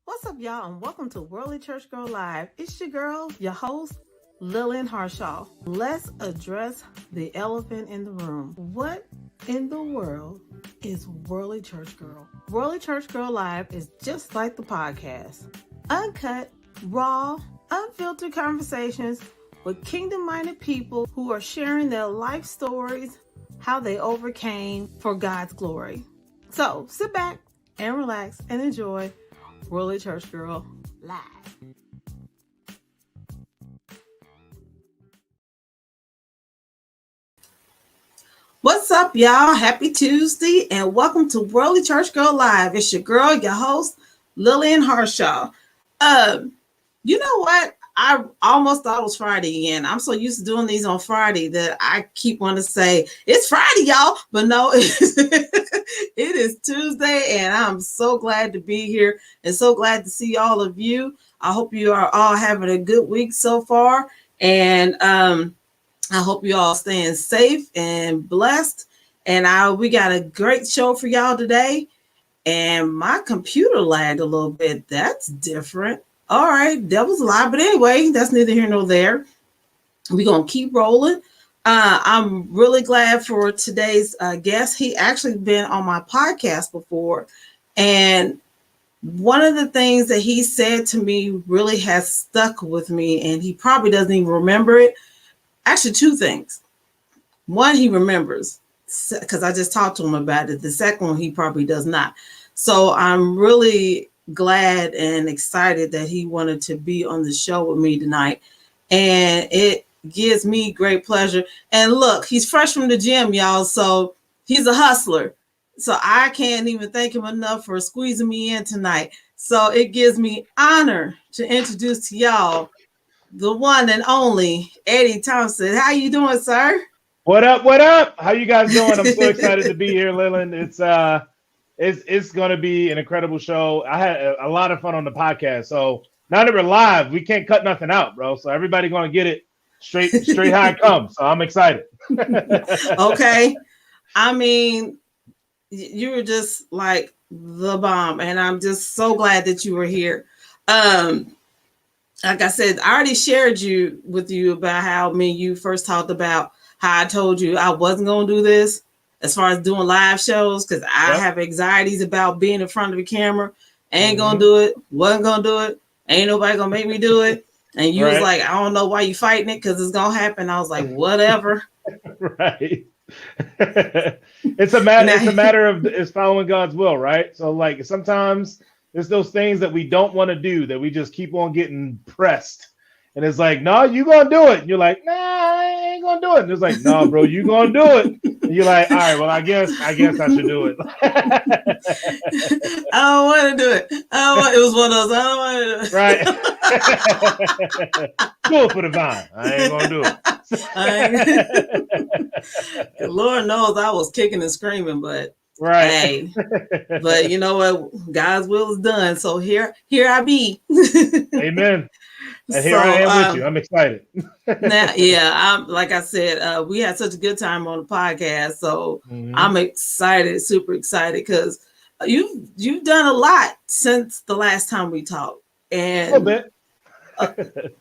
What's up, y'all, and welcome to Worldly Church Girl Live. It's your girl, your host, Lillian Harshaw. Let's address the elephant in the room. What in the world is Worldly Church Girl? Worldly Church Girl Live is just like the podcast. Uncut, raw, unfiltered conversations with kingdom-minded people who are sharing their life stories, how they overcame for God's glory. So sit back and relax and enjoy Worldly Church Girl Live. What's up, y'all? Happy Tuesday and welcome to Worldly Church Girl Live. It's your girl, your host, Lillian Harshaw. You know what? I almost thought it was Friday again. I'm so used to doing these on Friday that I keep wanting to say, it's Friday, y'all. But no, it is Tuesday, and I'm so glad to be here and so glad to see all of you. I hope you are all having a good week so far. And I hope you all staying safe and blessed. And we got a great show for y'all today. And my computer lagged a little bit. That's different. All right, devil's a lie. But anyway, that's neither here nor there. We're going to keep rolling. I'm really glad for today's guest. He actually been on my podcast before. And one of the things that he said to me really has stuck with me. And he probably doesn't even remember it. Actually, two things. One, he remembers because I just talked to him about it. The second one, he probably does not. So I'm really glad and excited that he wanted to be on the show with me tonight. And it gives me great pleasure. And look, he's fresh from the gym, y'all. So he's a hustler. So I can't even thank him enough for squeezing me in tonight. So it gives me honor to introduce to y'all the one and only Eddie Thomason. How you doing, sir? What up? What up? How you guys doing? I'm so excited to be here, Leland. It's going to be an incredible show. I had a lot of fun on the podcast. So now that we're live, we can't cut nothing out, bro. So everybody going to get it straight how it comes. So I'm excited. Okay. I mean, you were just like the bomb, and I'm just so glad that you were here. Like I said, I already shared with you about how me and you first talked about how I told you I wasn't going to do this as far as doing live shows because I have anxieties about being in front of the camera. Ain't going to do it. Wasn't going to do it. Ain't nobody going to make me do it. And you was like, I don't know why you fighting it because it's going to happen. I was like, whatever. Right. It's a matter of following God's will, right? So like sometimes there's those things that we don't want to do that we just keep on getting pressed. And it's like, no, you gonna do it. And you're like, nah, I ain't gonna do it. And it's like, no, bro, you gonna do it. And you're like, all right, well, I guess I should do it. I don't want to do it. It was one of those. I don't want to do it. Right. Do it for the vine. I ain't gonna do it. Lord knows I was kicking and screaming, but hey, but you know what? God's will is done. So here I be. Amen. And here I am with you. I'm excited. Now, yeah, like I said, we had such a good time on the podcast. So I'm excited, super excited, because you've done a lot since the last time we talked. And a little bit.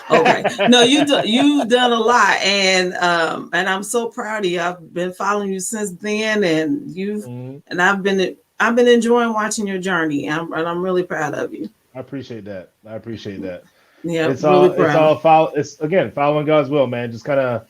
Okay. No, you've done a lot, and I'm so proud of you. I've been following you since then, and and I've been enjoying watching your journey. And I'm really proud of you. I appreciate that. Yeah, it's again following God's will, man. Just kind of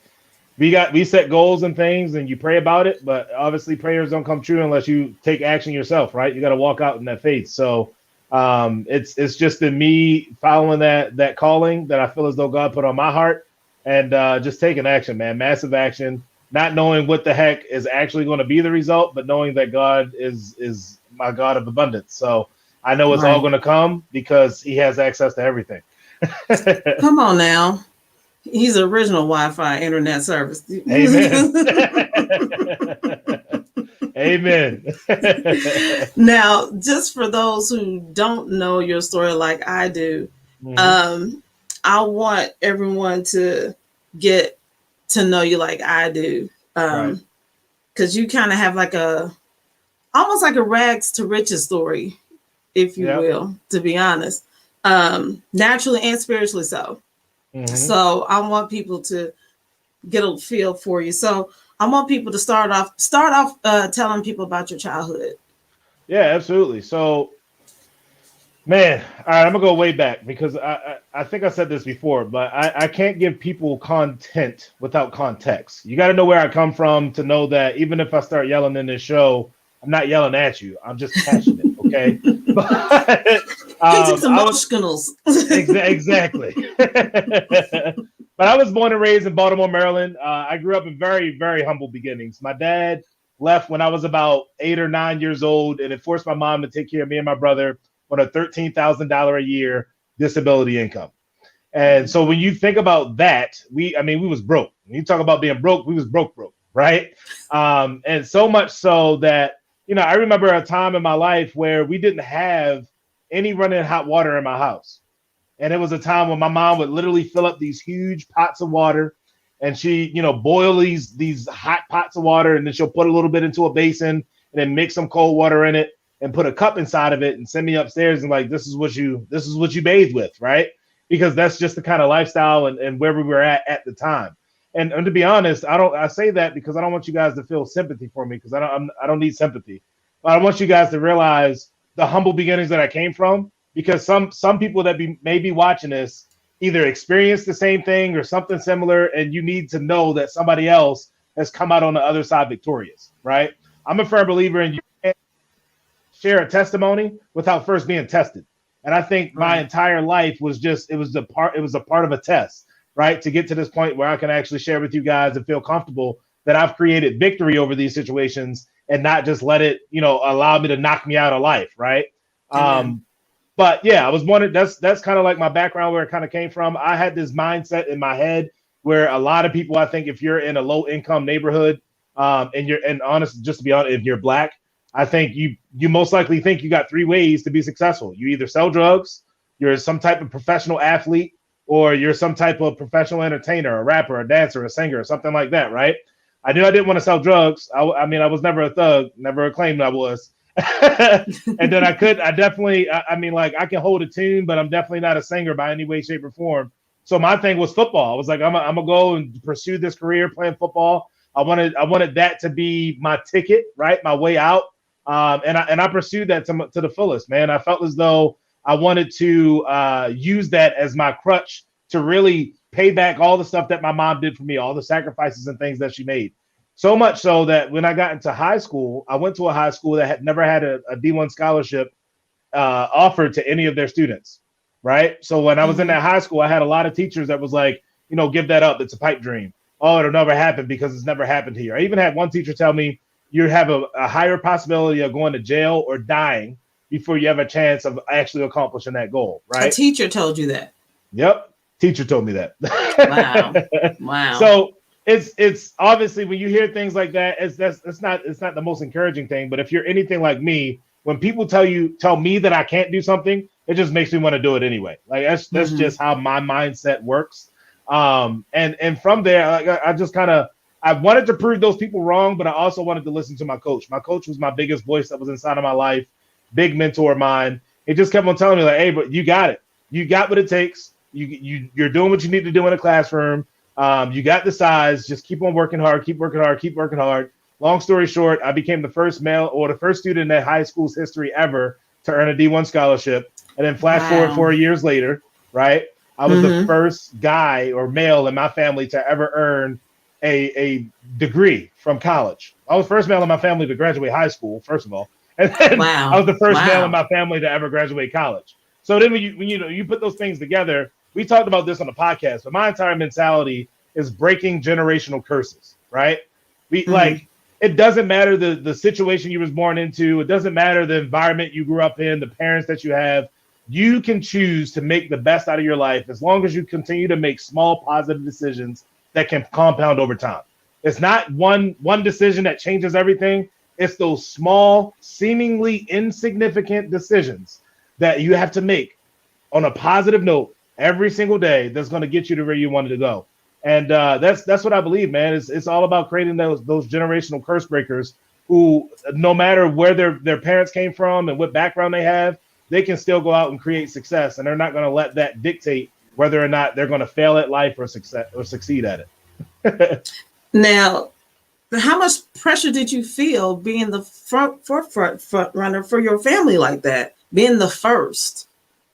we set goals and things, and you pray about it, but obviously prayers don't come true unless you take action yourself, right? You got to walk out in that faith. So it's just in me following that calling that I feel as though God put on my heart, and just taking action, man. Massive action. Not knowing what the heck is actually going to be the result, but knowing that God is my God of abundance. So I know it's all going to come because He has access to everything. Come on now. He's original Wi-Fi internet service. Amen. Amen. Now, just for those who don't know your story like I do, I want everyone to get to know you like I do. Because you kind of have almost like a rags to riches story. if you Yep. will, to be honest, naturally and spiritually so. Mm-hmm. So I want people to get a feel for you. So I want people to start off telling people about your childhood. Yeah, absolutely. So, man, all right, I'm gonna go way back because I think I said this before, but I can't give people content without context. You got to know where I come from to know that even if I start yelling in this show, I'm not yelling at you. I'm just passionate, okay? But He's I was emotionals. exactly. But I was born and raised in Baltimore, Maryland. I grew up in very, very humble beginnings. My dad left when I was about 8 or 9 years old, and it forced my mom to take care of me and my brother on a $13,000 a year disability income. And so when you think about that, we was broke. When you talk about being broke, we was broke, right? And so much so that, I remember a time in my life where we didn't have any running hot water in my house. And it was a time when my mom would literally fill up these huge pots of water and she, boil these hot pots of water, and then she'll put a little bit into a basin and then mix some cold water in it and put a cup inside of it and send me upstairs and like, this is what you bathe with, right? Because that's just the kind of lifestyle and where we were at the time. And to be honest, I say that because I don't want you guys to feel sympathy for me, because I don't need sympathy. But I want you guys to realize the humble beginnings that I came from, because some people that may be watching this either experienced the same thing or something similar, and you need to know that somebody else has come out on the other side victorious, right? I'm a firm believer in you can't share a testimony without first being tested. And I think my entire life was a part of a test, right? To get to this point where I can actually share with you guys and feel comfortable that I've created victory over these situations and not just let it, allow me to knock me out of life, right? But yeah, I was born. That's kind of like my background, where it kind of came from. I had this mindset in my head where a lot of people, I think, if you're in a low income neighborhood, and honest, just to be honest, if you're Black, I think you most likely think you got three ways to be successful. You either sell drugs, you're some type of professional athlete, or you're some type of professional entertainer, a rapper, a dancer, a singer, or something like that, right? I knew I didn't want to sell drugs. I was never a thug, never claimed I was. And then I can hold a tune, but I'm definitely not a singer by any way, shape, or form. So my thing was football. I was like, I'm gonna go and pursue this career playing football. I wanted that to be my ticket, right? My way out. And I pursued that to the fullest, man. I felt as though I wanted to use that as my crutch to really pay back all the stuff that my mom did for me, all the sacrifices and things that she made. So much so that when I got into high school, I went to a high school that had never had a D1 scholarship offered to any of their students, right? So when I was in that high school, I had a lot of teachers that was like, give that up. It's a pipe dream. Oh, it'll never happen because it's never happened here. I even had one teacher tell me, you have a higher possibility of going to jail or dying before you have a chance of actually accomplishing that goal, right? A teacher told you that? Yep. Teacher told me that. Wow. So it's obviously, when you hear things like that, it's not the most encouraging thing. But if you're anything like me, when people tell me that I can't do something, it just makes me want to do it anyway. Like that's just how my mindset works. And from there, I wanted to prove those people wrong, but I also wanted to listen to my coach. My coach was my biggest voice that was inside of my life, big mentor of mine. He just kept on telling me like, hey, but you got it. You got what it takes. You're doing what you need to do in a classroom. You got the size. Just keep on working hard. Keep working hard. Keep working hard. Long story short, I became the first male or the first student in high school's history ever to earn a D1 scholarship. And then flash forward 4 years later, right? I was the first guy or male in my family to ever earn a degree from college. I was the first male in my family to graduate high school, first of all. And then I was the first male in my family to ever graduate college. So then when you put those things together, we talked about this on the podcast, but my entire mentality is breaking generational curses, right? It doesn't matter the situation you was born into. It doesn't matter the environment you grew up in, the parents that you have. You can choose to make the best out of your life as long as you continue to make small positive decisions that can compound over time. It's not one decision that changes everything. It's those small, seemingly insignificant decisions that you have to make on a positive note every single day that's going to get you to where you wanted to go. And that's what I believe, man. It's all about creating those generational curse breakers who, no matter where their parents came from and what background they have, they can still go out and create success, and they're not going to let that dictate whether or not they're going to fail at life or succeed at it. Now, how much pressure did you feel being the front runner for your family like that, being the first?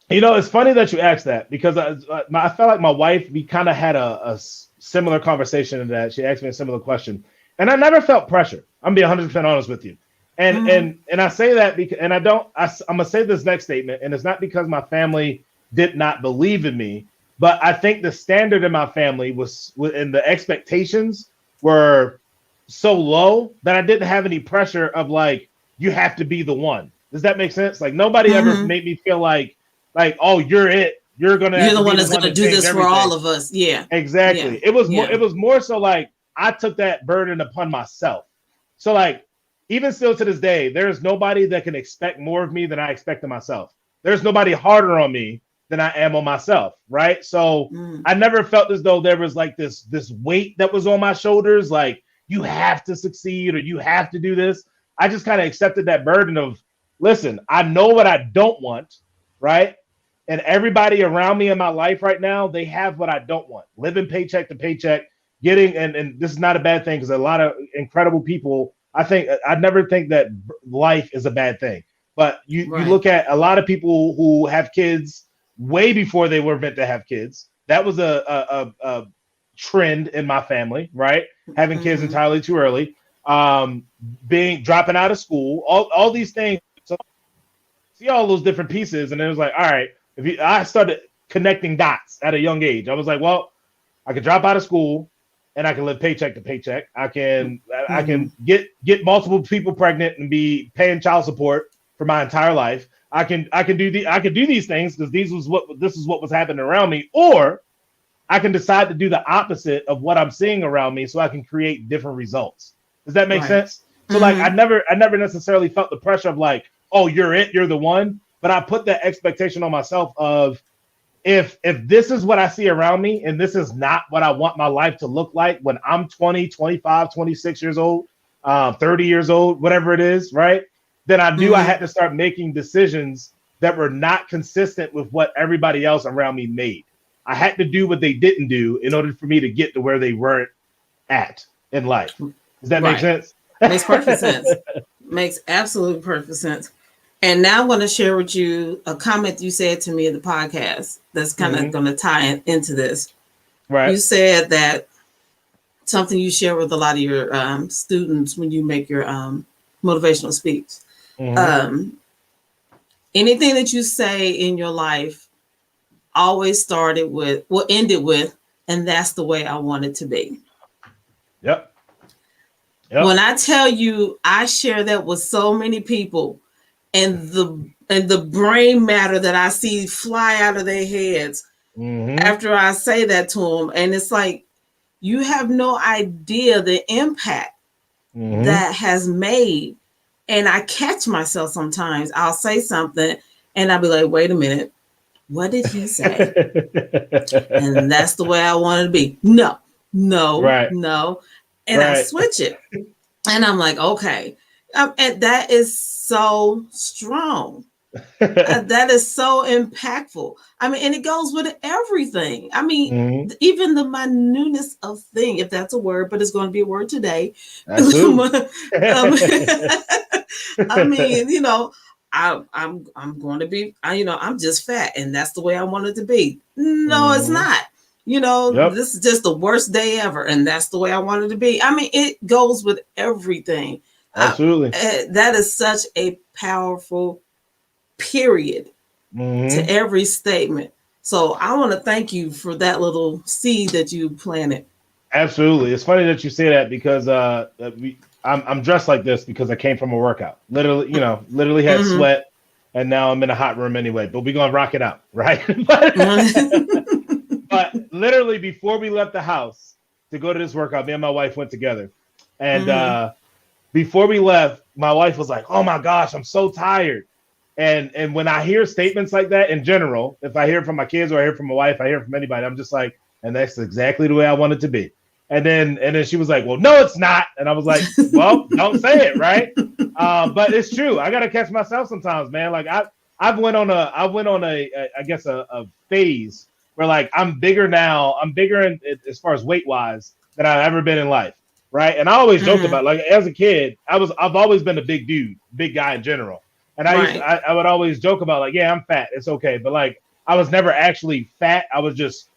You know, it's funny that you asked that, because I felt like my wife, we kind of had a similar conversation in that. She asked me a similar question, and I never felt pressure. I'm being 100% honest with you. And I say that because, and I'm gonna say this next statement, and it's not because my family did not believe in me, but I think the standard in my family and the expectations were so low that I didn't have any pressure of like, you have to be the one. Does that make sense? Like, nobody ever made me feel like, oh, you're it. You're the one that's gonna do this everything. For all of us. Yeah, exactly. Yeah. It was more so like I took that burden upon myself. So like, even still to this day, there's nobody that can expect more of me than I expect of myself. There's nobody harder on me than I am on myself, right? So I never felt as though there was like this weight that was on my shoulders, like you have to succeed or you have to do this. I just kind of accepted that burden of, listen, I know what I don't want, right? And everybody around me in my life right now, they have what I don't want. Living paycheck to paycheck, getting, and this is not a bad thing, because a lot of incredible people, I never think that life is a bad thing. But you look at a lot of people who have kids way before they were meant to have kids. That was a trend in my family, right? Having kids entirely too early, dropping out of school, all these things. So see all those different pieces, and it was like, all right, I started connecting dots at a young age. I was like, well, I could drop out of school and I can live paycheck to paycheck. I can get multiple people pregnant and be paying child support for my entire life. I can do these things because this is what was happening around me, or I can decide to do the opposite of what I'm seeing around me, so I can create different results. Does that make sense? So like, I never necessarily felt the pressure of like, oh, you're it, you're the one. But I put that expectation on myself of, if this is what I see around me, and this is not what I want my life to look like when I'm 20, 25, 26 years old, 30 years old, whatever it is, right? Then I knew I had to start making decisions that were not consistent with what everybody else around me made. I had to do what they didn't do in order for me to get to where they weren't at in life. Does that make sense? Makes perfect sense. Makes absolute perfect sense. And now I want to share with you a comment you said to me in the podcast that's kind of going to tie into this. Right. You said that something you share with a lot of your students when you make your motivational speech. Anything that you say in your life always ended with, and that's the way I want it to be. Yep. When I tell you, I share that with so many people, and the brain matter that I see fly out of their heads after I say that to them. And it's like, you have no idea the impact that has made. And I catch myself sometimes. I'll say something and I'll be like, wait a minute, what did he say? And that's the way I want it to be. No. And I switch it. And I'm like, okay. And that is so strong. That is so impactful. I mean, and it goes with everything. I mean, even the minuteness of thing, if that's a word, but it's going to be a word today. I mean, you know, I'm going to be, I'm just fat, and that's the way I want it to be. No, it's not. You know, this is just the worst day ever, and that's the way I want it to be. I mean, it goes with everything. Absolutely. That is such a powerful period to every statement. So I want to thank you for that little seed that you planted. Absolutely. It's funny that you say that, because I'm dressed like this because I came from a workout. Literally had sweat, and now I'm in a hot room anyway, but we're going to rock it out, right? But literally before we left the house to go to this workout, me and my wife went together. And before we left, my wife was like, oh my gosh, I'm so tired. And when I hear statements like that in general, if I hear it from my kids or I hear it from my wife, I hear it from anybody, I'm just like, and that's exactly the way I want it to be. And then she was like, well, no, it's not. And I was like, well, don't say it, right? But it's true. I got to catch myself sometimes, man. Like I went on a I guess a phase where like I'm bigger now. I'm bigger as far as weight wise than I've ever been in life, right? And I always joke about like as a kid, I've always been a big dude, big guy in general. And I would always joke about like, yeah, I'm fat, it's okay, but like I was never actually fat. I was just,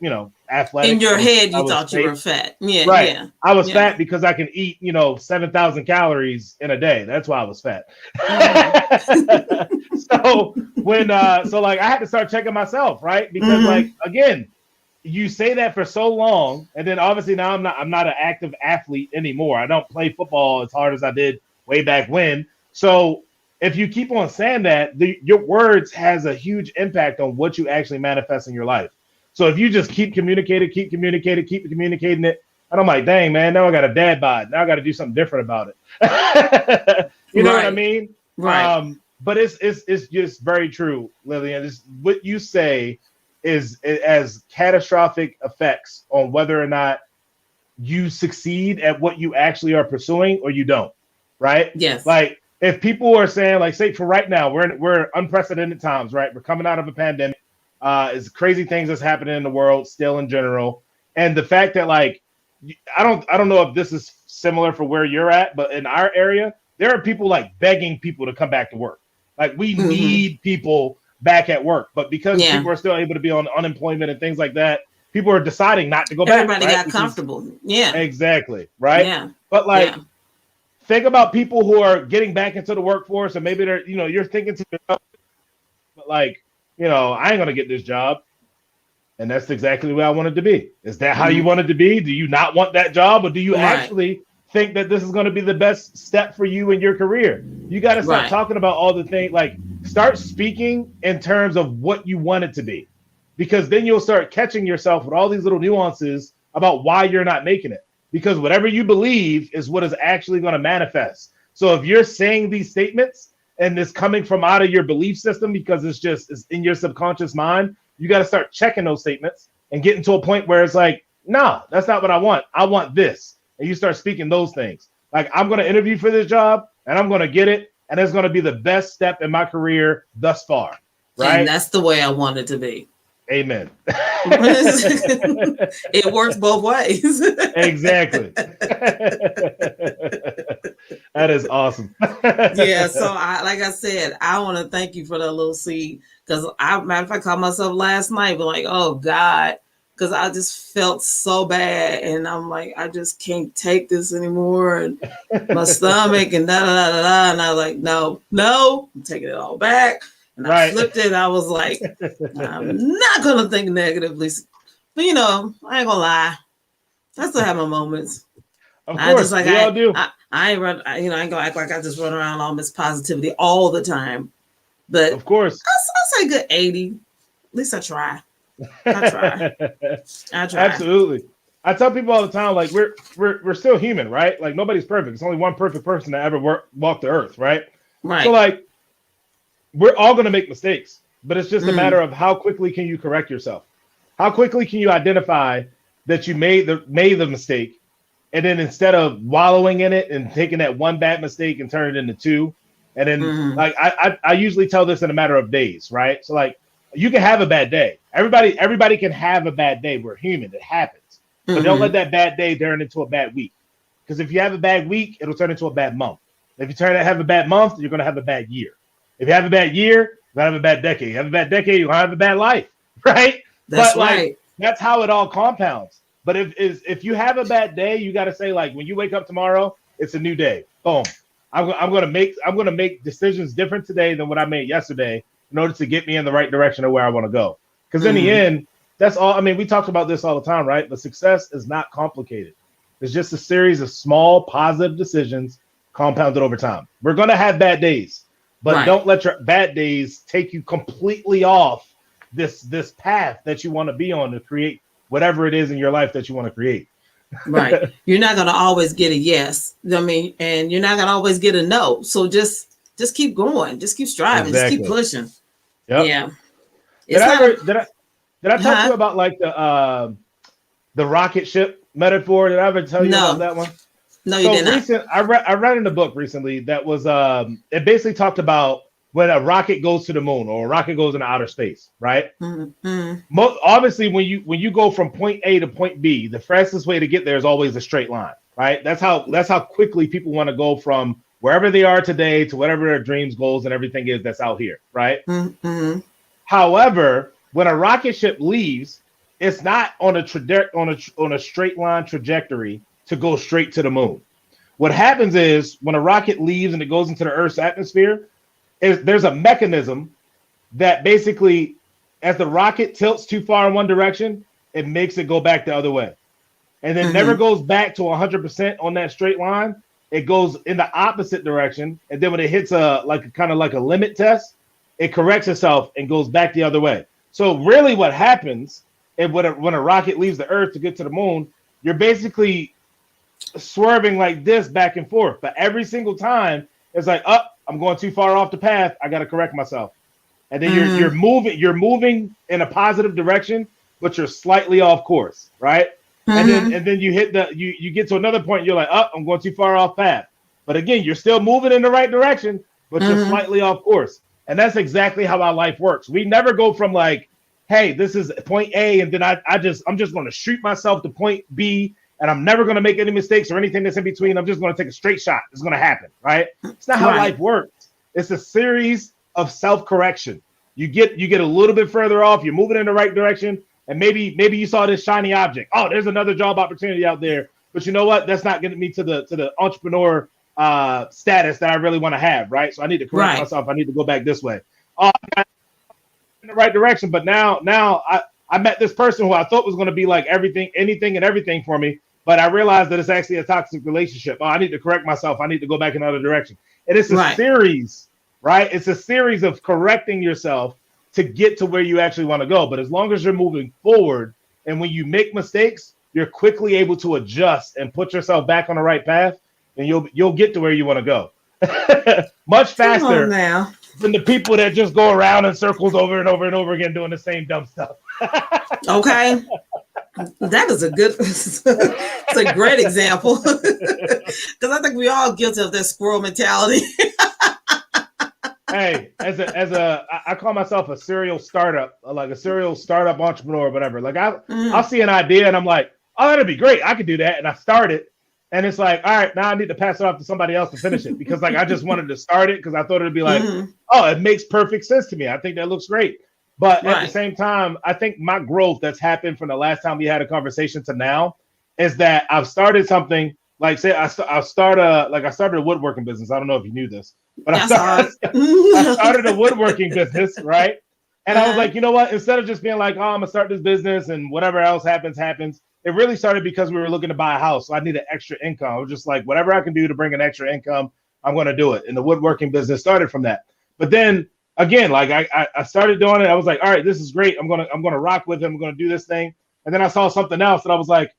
athletic. In your head, you thought you were fat. Yeah, right. Yeah. I was fat because I can eat, 7,000 calories in a day. That's why I was fat. So like I had to start checking myself, right? Because like again, you say that for so long, and then obviously now I'm not an active athlete anymore. I don't play football as hard as I did way back when. So if you keep on saying that, your words has a huge impact on what you actually manifest in your life. So if you just keep communicating it, and I'm like, dang, man, now I got a dad bod. Now I got to do something different about it. You know what I mean? Right. But it's just very true, Lillian. What you say has catastrophic effects on whether or not you succeed at what you actually are pursuing or you don't, right? Yes. Like if people are saying, like, say for right now, we're unprecedented times, right? We're coming out of a pandemic. It's crazy things that's happening in the world still in general. And the fact that like, I don't know if this is similar for where you're at, but in our area, there are people like begging people to come back to work. Like we need people back at work, but because people are still able to be on unemployment and things like that, people are deciding not to go back. Everybody got comfortable. Exactly. Right. Yeah. But like, think about people who are getting back into the workforce and maybe they're, you're thinking to yourself, but like, I ain't going to get this job. And that's exactly where I wanted to be. Is that how you wanted to be? Do you not want that job? Or do you actually think that this is going to be the best step for you in your career? You got to start talking about all the things, like start speaking in terms of what you want it to be, because then you'll start catching yourself with all these little nuances about why you're not making it, because whatever you believe is what is actually going to manifest. So if you're saying these statements and it's coming from out of your belief system because it's in your subconscious mind, you got to start checking those statements and getting to a point where it's like, no, that's not what I want. I want this. And you start speaking those things. Like, I'm going to interview for this job and I'm going to get it. And it's going to be the best step in my career thus far. Right. And that's the way I want it to be. Amen. It works both ways. Exactly. That is awesome. Yeah. So like I said, I want to thank you for that little seed, because matter of fact, I called myself last night, but like, oh God, because I just felt so bad, and I'm like, I just can't take this anymore, and my stomach and da da da da da, and I was like, no, I'm taking it all back. And I flipped it. I was like, I'm not going to think negatively. But, I ain't going to lie. I still have my moments. Of course, we all do. I ain't going to act like I just run around all this positivity all the time. But of course, I'll say good 80. At least I try. I try. Absolutely. I tell people all the time, like, we're still human, right? Like, nobody's perfect. It's only one perfect person that ever walked the earth, right? Right. So, like, we're all going to make mistakes, but it's just a matter of how quickly can you correct yourself? How quickly can you identify that you made the mistake, and then instead of wallowing in it and taking that one bad mistake and turn it into two, and then like I usually tell this in a matter of days, right? So like you can have a bad day. Everybody can have a bad day. We're human. It happens. But don't let that bad day turn into a bad week. Because if you have a bad week, it'll turn into a bad month. If you have a bad month, you're going to have a bad year. If you have a bad year, you're going to have a bad decade. You have a bad decade, you're going to have a bad life, right? That's right. Like, that's how it all compounds. But if you have a bad day, you got to say, like, when you wake up tomorrow, it's a new day. Boom. I'm going to make decisions different today than what I made yesterday in order to get me in the right direction of where I want to go. Because in the end, that's all. I mean, we talk about this all the time, right? But success is not complicated. It's just a series of small positive decisions compounded over time. We're going to have bad days. But don't let your bad days take you completely off this path that you want to be on to create whatever it is in your life that you want to create. Right. You're not going to always get a yes. I mean, and you're not going to always get a no. So just keep going. Just keep striving. Exactly. Just keep pushing. Yep. Yeah. Did I talk to you about like the rocket ship metaphor? Did I ever tell you about that one? No, you did not. I read in a book recently that was it basically talked about when a rocket goes to the moon or a rocket goes into outer space, right? Mm-hmm. Obviously, when you go from point A to point B, the fastest way to get there is always a straight line, right? That's how quickly people want to go from wherever they are today to whatever their dreams, goals, and everything is that's out here, right? Mm-hmm. However, when a rocket ship leaves, it's not on a straight line trajectory to go straight to the moon. What happens is when a rocket leaves and it goes into the Earth's atmosphere, there's a mechanism that basically, as the rocket tilts too far in one direction, it makes it go back the other way. And then never goes back to 100% on that straight line. It goes in the opposite direction. And then when it hits kind of like a limit test, it corrects itself and goes back the other way. So really what happens is when a rocket leaves the Earth to get to the moon, you're basically swerving like this back and forth. But every single time, it's like, I'm going too far off the path. I got to correct myself. And then you're moving in a positive direction, but you're slightly off course, right? And then you hit you get to another point. You're like, I'm going too far off path. But again, you're still moving in the right direction, but you're slightly off course. And that's exactly how our life works. We never go from like, hey, this is point A, and then I'm just going to shoot myself to point B, and I'm never going to make any mistakes or anything that's in between. I'm just going to take a straight shot. It's going to happen, right? It's not how life works. It's a series of self-correction. You get a little bit further off. You're moving in the right direction, and maybe you saw this shiny object. Oh, there's another job opportunity out there. But you know what? That's not getting me to the entrepreneur status that I really want to have, right? So I need to correct myself. I need to go back this way. Oh, I got in the right direction, but now I met this person who I thought was going to be like anything and everything for me, but I realized that it's actually a toxic relationship. Oh, I need to correct myself. I need to go back in another direction. And it's a series, right? It's a series of correcting yourself to get to where you actually want to go. But as long as you're moving forward, and when you make mistakes, you're quickly able to adjust and put yourself back on the right path, and you'll get to where you want to go much faster than the people that just go around in circles over and over and over again doing the same dumb stuff. Okay. That is it's a great example. Because I think we all guilty of that squirrel mentality. Hey, I call myself a serial startup entrepreneur or whatever. Like I'll see an idea and I'm like, oh, that'd be great. I could do that. And I start it. And it's like, all right, now I need to pass it off to somebody else to finish it because like I just wanted to start it because I thought it'd be like, oh, it makes perfect sense to me. I think that looks great. But at the same time, I think my growth that's happened from the last time we had a conversation to now is that I've started something like, say, I started a woodworking business. I don't know if you knew this, but I started a woodworking business, right? And I was like, you know what? Instead of just being like, oh, I'm gonna start this business and whatever else happens. It really started because we were looking to buy a house. So I needed extra income. I was just like, whatever I can do to bring an extra income, I'm going to do it. And the woodworking business started from that. But then again, like I started doing it. I was like, all right, this is great. I'm going to rock with him. I'm going to do this thing. And then I saw something else and I was like,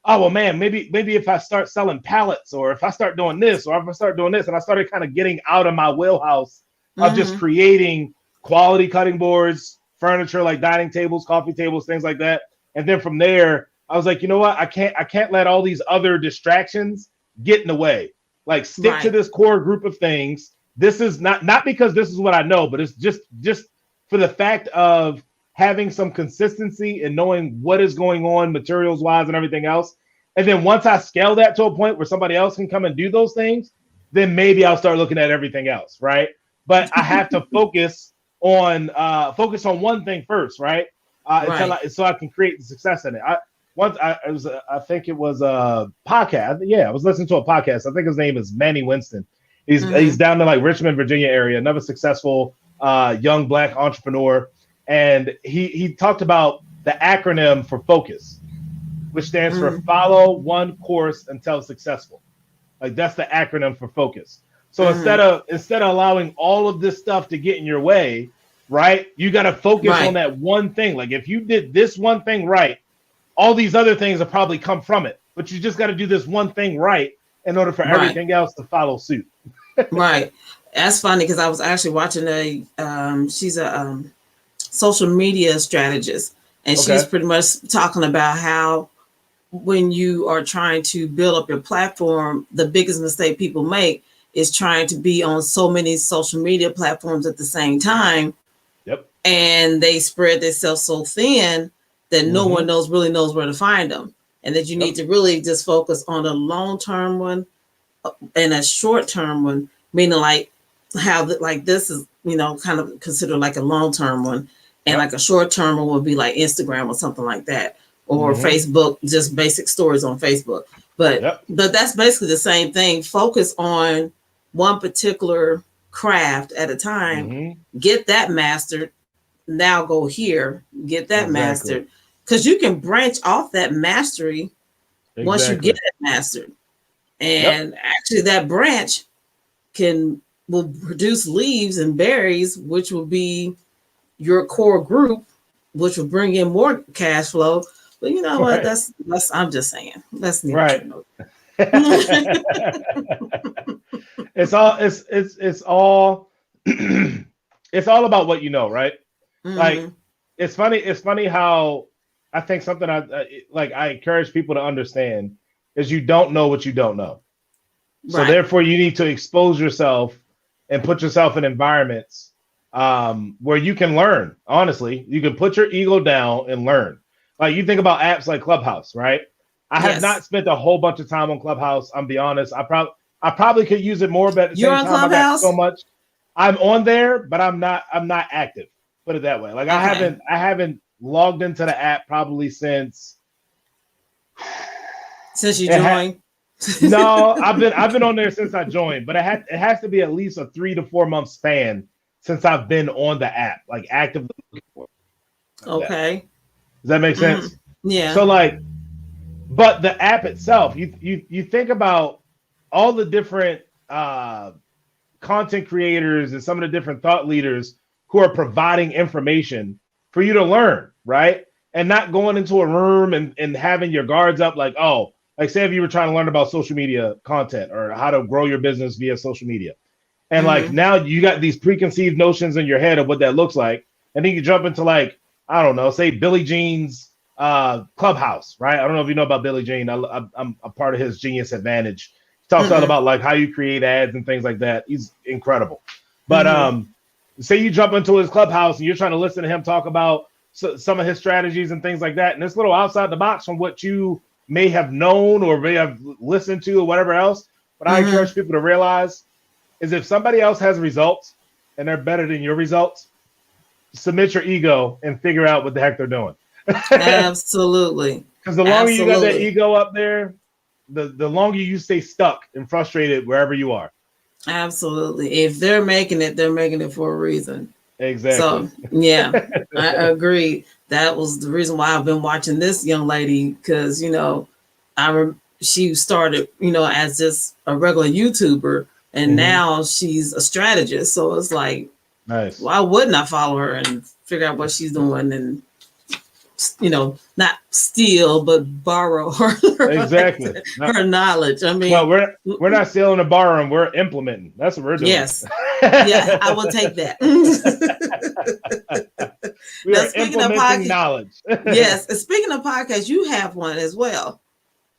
oh, well, man, maybe if I start selling pallets or if I start doing this or if I start doing this. And I started kind of getting out of my wheelhouse of just creating quality cutting boards, furniture, like dining tables, coffee tables, things like that. And then from there, I was like, you know what? I can't let all these other distractions get in the way. Like stick to this core group of things. This is not because this is what I know, but it's just for the fact of having some consistency and knowing what is going on materials wise and everything else. And then once I scale that to a point where somebody else can come and do those things, then maybe I'll start looking at everything else. Right. But I have to focus on one thing first. Right. So I can create the success in it. I think it was a podcast. Yeah, I was listening to a podcast. I think his name is Manny Winston. He's down in like Richmond, Virginia area, another successful young Black entrepreneur. And he talked about the acronym for FOCUS, which stands for follow one course until successful. Like that's the acronym for FOCUS. So instead of allowing all of this stuff to get in your way, right, you got to focus on that one thing. Like if you did this one thing right, all these other things will probably come from it, but you just got to do this one thing right in order for everything else to follow suit. Right. That's funny because I was actually watching she's a social media strategist, and she's pretty much talking about how when you are trying to build up your platform, the biggest mistake people make is trying to be on so many social media platforms at the same time. Yep. And they spread themselves so thin that no one really knows where to find them. And that you need to really just focus on a long-term one and a short-term one, meaning like how like this is, kind of considered like a long-term one. And like a short-term one would be like Instagram or something like that. Or Facebook, just basic stories on Facebook. But that's basically the same thing. Focus on one particular craft at a time. Get that mastered. Now go here. Get that mastered. Because you can branch off that mastery once you get it mastered. And actually that branch will produce leaves and berries, which will be your core group, which will bring in more cash flow. But you know what? That's I'm just saying. That's right. It's all it's all about what you know, right? Like it's funny how I think something I encourage people to understand is you don't know what you don't know. So therefore you need to expose yourself and put yourself in environments where you can learn. Honestly, you can put your ego down and learn. Like you think about apps like Clubhouse, right? I have not spent a whole bunch of time on Clubhouse. I'm be honest. I probably could use it more, but at the same time, I got so much. I'm on there, but I'm not active. Put it that way. Like I haven't logged into the app probably since you joined. No, I've been on there since I joined, but it has to be at least a 3 to 4 month span since I've been on the app, like actively looking for it. Okay. Does that make sense? Yeah. So like, but the app itself, you think about all the different content creators and some of the different thought leaders who are providing information for you to learn, right? And not going into a room and having your guards up like, oh, like say if you were trying to learn about social media content or how to grow your business via social media. And like now you got these preconceived notions in your head of what that looks like. And then you jump into like, I don't know, say Billy Jean's Clubhouse, right? I don't know if you know about Billy Jean. I'm a part of his Genius Advantage. He talks all about like how you create ads and things like that. He's incredible. But say you jump into his Clubhouse and you're trying to listen to him talk about some of his strategies and things like that. And it's a little outside the box from what you may have known or may have listened to or whatever else. But I encourage people to realize is if somebody else has results and they're better than your results, submit your ego and figure out what the heck they're doing. Absolutely. Because the longer you got that ego up there, the longer you stay stuck and frustrated wherever you are. Absolutely. If they're making it for a reason. Exactly. So yeah, I agree. That was the reason why I've been watching this young lady because she started as just a regular YouTuber and now she's a strategist. So it's like, nice. Why wouldn't I follow her and figure out what she's doing and not steal but borrow her her knowledge. I mean, well, we're not stealing or borrowing. We're implementing. That's what we're doing. Yes, yeah, I will take that. We are implementing knowledge. Yes, speaking of podcasts, you have one as well.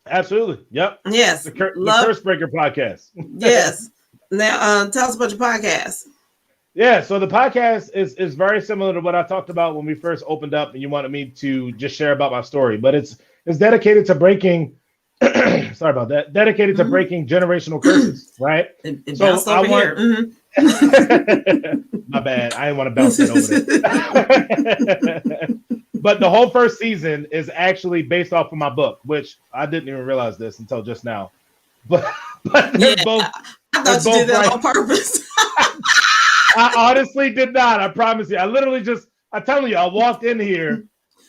Absolutely. Yep. Yes. The Curse Breaker podcast. Yes. Now, tell us about your podcast. Yeah, so the podcast is very similar to what I talked about when we first opened up and you wanted me to just share about my story, but it's dedicated to breaking sorry about that, dedicated to breaking generational curses, right? It so I want my bad. I didn't want to bounce it over there. But the whole first season is actually based off of my book, which I didn't even realize this until just now. But they're both I thought you did that on purpose. I honestly did not. I promise you. I'm telling you, I walked in here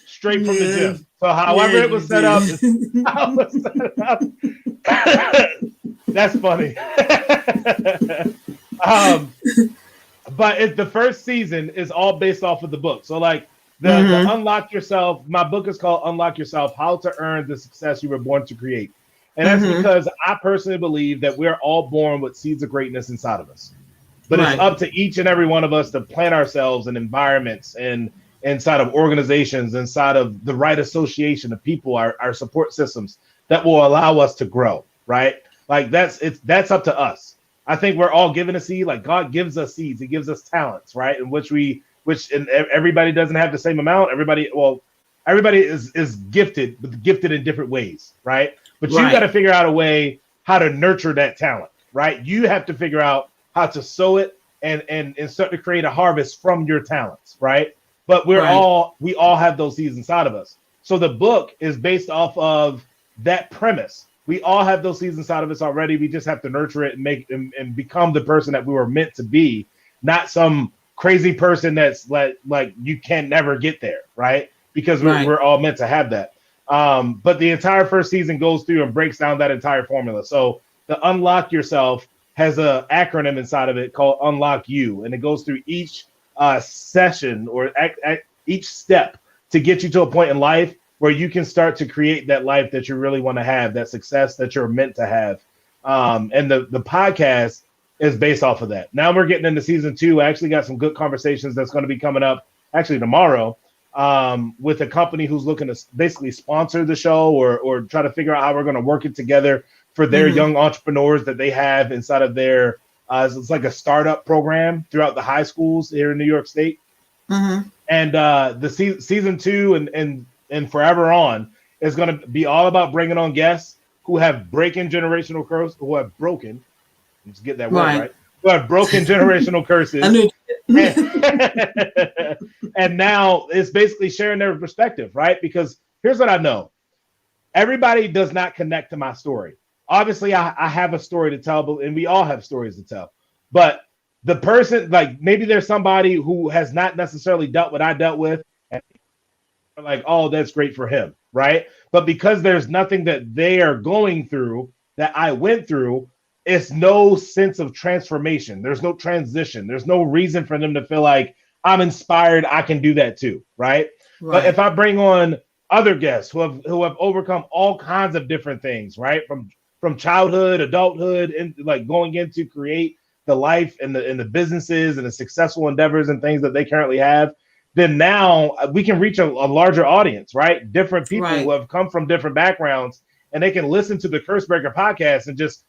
straight from the gym. So however it was set up, that's funny. But the first season is all based off of the book. So like the Unlock Yourself, my book is called Unlock Yourself, How to Earn the Success You Were Born to Create. And that's because I personally believe that we're all born with seeds of greatness inside of us. But it's up to each and every one of us to plant ourselves in environments and inside of organizations, inside of the right association of people, our support systems that will allow us to grow, right? Like that's up to us. I think we're all given a seed. Like God gives us seeds. He gives us talents, right? In which everybody doesn't have the same amount. Everybody is gifted, but gifted in different ways, right? But you got to figure out a way how to nurture that talent, right? You have to figure out how to sow it and start to create a harvest from your talents, right? But we all have those seeds inside of us. So the book is based off of that premise. We all have those seeds inside of us already. We just have to nurture it and make and become the person that we were meant to be, not some crazy person that's like you can never get there, right? Because we're all meant to have that. But the entire first season goes through and breaks down that entire formula. So the Unlock Yourself has an acronym inside of it called Unlock You, and it goes through each session or each step to get you to a point in life where you can start to create that life that you really want to have, that success that you're meant to have. And the podcast is based off of that. Now we're getting into season 2. I actually got some good conversations that's going to be coming up actually tomorrow with a company who's looking to basically sponsor the show or try to figure out how we're going to work it together for their young entrepreneurs that they have inside of their it's like a startup program throughout the high schools here in New York State. And the season 2 and forever on is going to be all about bringing on guests who have broken generational curses, who have broken, let's get that word right, who have broken generational curses. And now it's basically sharing their perspective, right? Because here's what I know. Everybody does not connect to my story. Obviously, I have a story to tell, and we all have stories to tell. But the person, like maybe there's somebody who has not necessarily dealt what I dealt with, and like, oh, that's great for him, right? But because there's nothing that they are going through that I went through, it's no sense of transformation. There's no transition. There's no reason for them to feel like I'm inspired. I can do that too, right? But if I bring on other guests who have overcome all kinds of different things, right? From childhood, adulthood, and like going in to create the life and the businesses and the successful endeavors and things that they currently have, then now we can reach a larger audience, right? Different people who have come from different backgrounds, and they can listen to the Curse Breaker podcast and just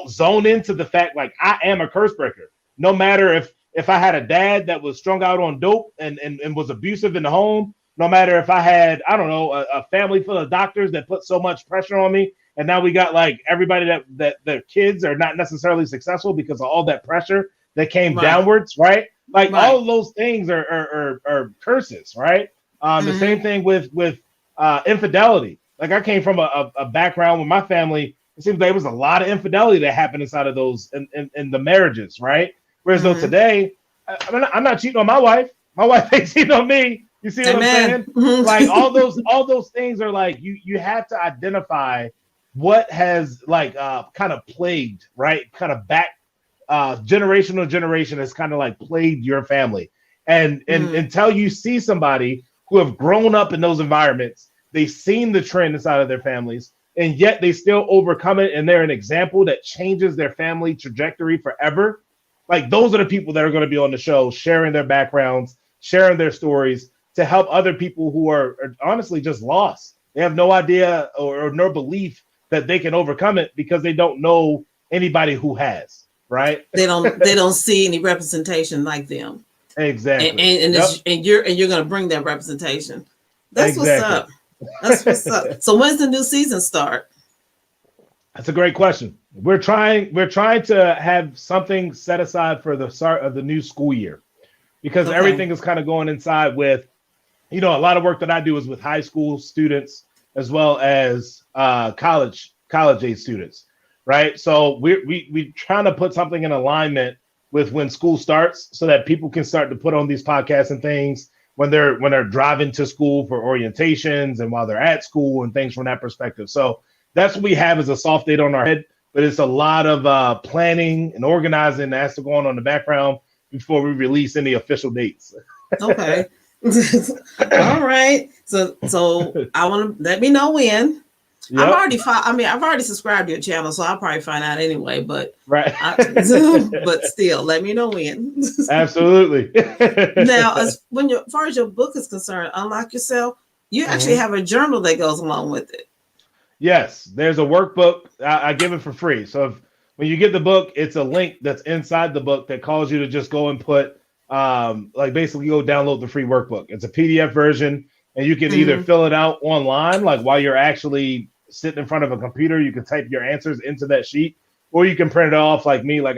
zone into the fact like I am a curse breaker. No matter if I had a dad that was strung out on dope and was abusive in the home, no matter if I had, I don't know, a family full of doctors that put so much pressure on me, and now we got like everybody that their kids are not necessarily successful because of all that pressure that came downwards, right? Like all of those things are curses, right? The same thing with infidelity. Like I came from a background with my family. It seems like there was a lot of infidelity that happened inside of those in the marriages, right? Whereas though today, I'm not cheating on my wife. My wife ain't cheating on me. You see what I'm saying? Like all those things are like you have to identify what has like kind of plagued, right? Kind of back generation has kind of like plagued your family. And until you see somebody who have grown up in those environments, they've seen the trend inside of their families, and yet they still overcome it, and they're an example that changes their family trajectory forever. Like those are the people that are going to be on the show, sharing their backgrounds, sharing their stories to help other people who are honestly just lost. They have no idea or no belief that they can overcome it because they don't know anybody who has, right? They don't see any representation like them. Exactly. And you're going to bring that representation. That's what's up. That's what's up. So when's the new season start? That's a great question. We're trying to have something set aside for the start of the new school year, because everything is kind of going inside with, a lot of work that I do is with high school students as well as college age students, right? So we trying to put something in alignment with when school starts so that people can start to put on these podcasts and things when they're driving to school for orientations and while they're at school and things from that perspective. So that's what we have as a soft date on our head, but it's a lot of planning and organizing that has to go on in the background before we release any official dates. Okay. All right. So I want to let me know when. Yep. I've already subscribed to your channel, so I'll probably find out anyway. But but still, let me know when. Absolutely. Now, as far as your book is concerned, Unlock Yourself, you actually have a journal that goes along with it. Yes, there's a workbook. I give it for free. So when you get the book, it's a link that's inside the book that calls you to just go and put like basically go download the free workbook. It's a PDF version, and you can either fill it out online, like while you're actually sitting in front of a computer, you can type your answers into that sheet, or you can print it off like me. Like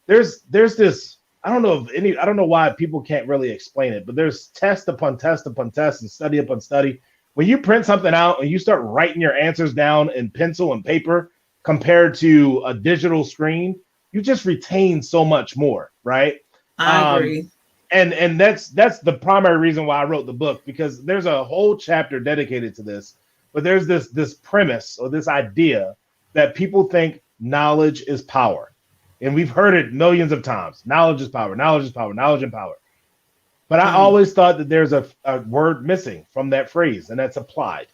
there's this, I don't know why people can't really explain it, but there's test upon test upon test and study upon study. When you print something out and you start writing your answers down in pencil and paper compared to a digital screen, you just retain so much more, right? I agree. And that's the primary reason why I wrote the book, because there's a whole chapter dedicated to this. But there's this premise or this idea that people think knowledge is power. And we've heard it millions of times. Knowledge is power, knowledge is power, knowledge and power. But I always thought that there's a word missing from that phrase, and that's applied.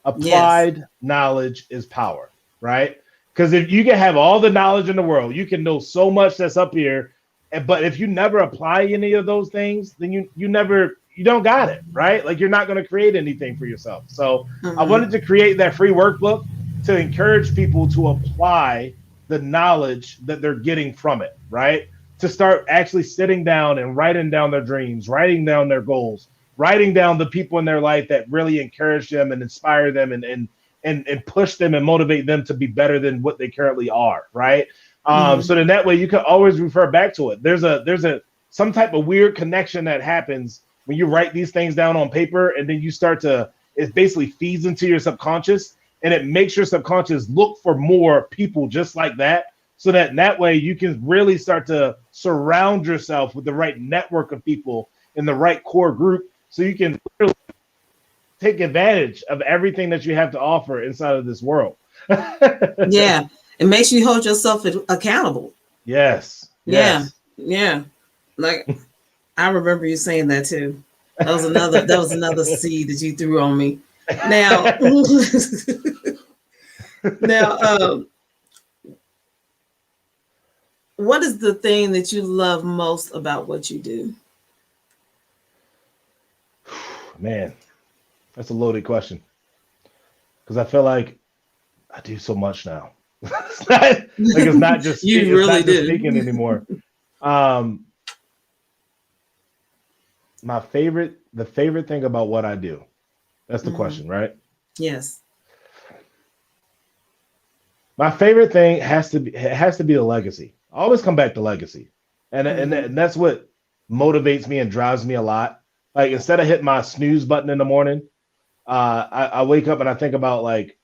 Applied knowledge is power, right? Because if you can have all the knowledge in the world, you can know so much that's up here, but if you never apply any of those things, then you don't got it, right? Like you're not going to create anything for yourself. So I wanted to create that free workbook to encourage people to apply the knowledge that they're getting from it, right? To start actually sitting down and writing down their dreams, writing down their goals, writing down the people in their life that really encourage them and inspire them and push them and motivate them to be better than what they currently are, right? So then that way you can always refer back to it. There's some type of weird connection that happens when you write these things down on paper, and then it basically feeds into your subconscious, and it makes your subconscious look for more people just like that, so that in that way you can really start to surround yourself with the right network of people in the right core group, so you can really take advantage of everything that you have to offer inside of this world. Yeah. It makes you hold yourself accountable. Yes. Yeah. Like I remember you saying that too. That was another seed that you threw on me. Now, what is the thing that you love most about what you do? Man, that's a loaded question, because I feel like I do so much now. It's not just speaking anymore. The favorite thing about what I do. That's the question, right? Yes. My favorite thing has to be the legacy. I always come back to legacy, and that's what motivates me and drives me a lot. Like instead of hitting my snooze button in the morning, I wake up and I think about, like,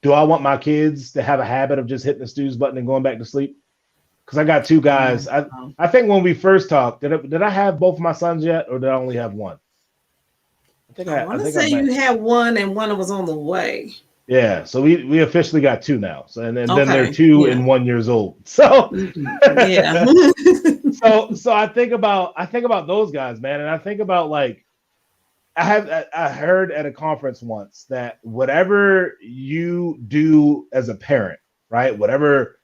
do I want my kids to have a habit of just hitting the snooze button and going back to sleep? Because I got two guys. I think when we first talked, did I have both of my sons yet, or did I only have one? I want to say you had one and one was on the way. Yeah, so we officially got two now. So then they're 2 and 1 years old. So yeah. so I think about those guys, man, and I think about, like, I heard at a conference once that whatever you do as a parent, right? Whatever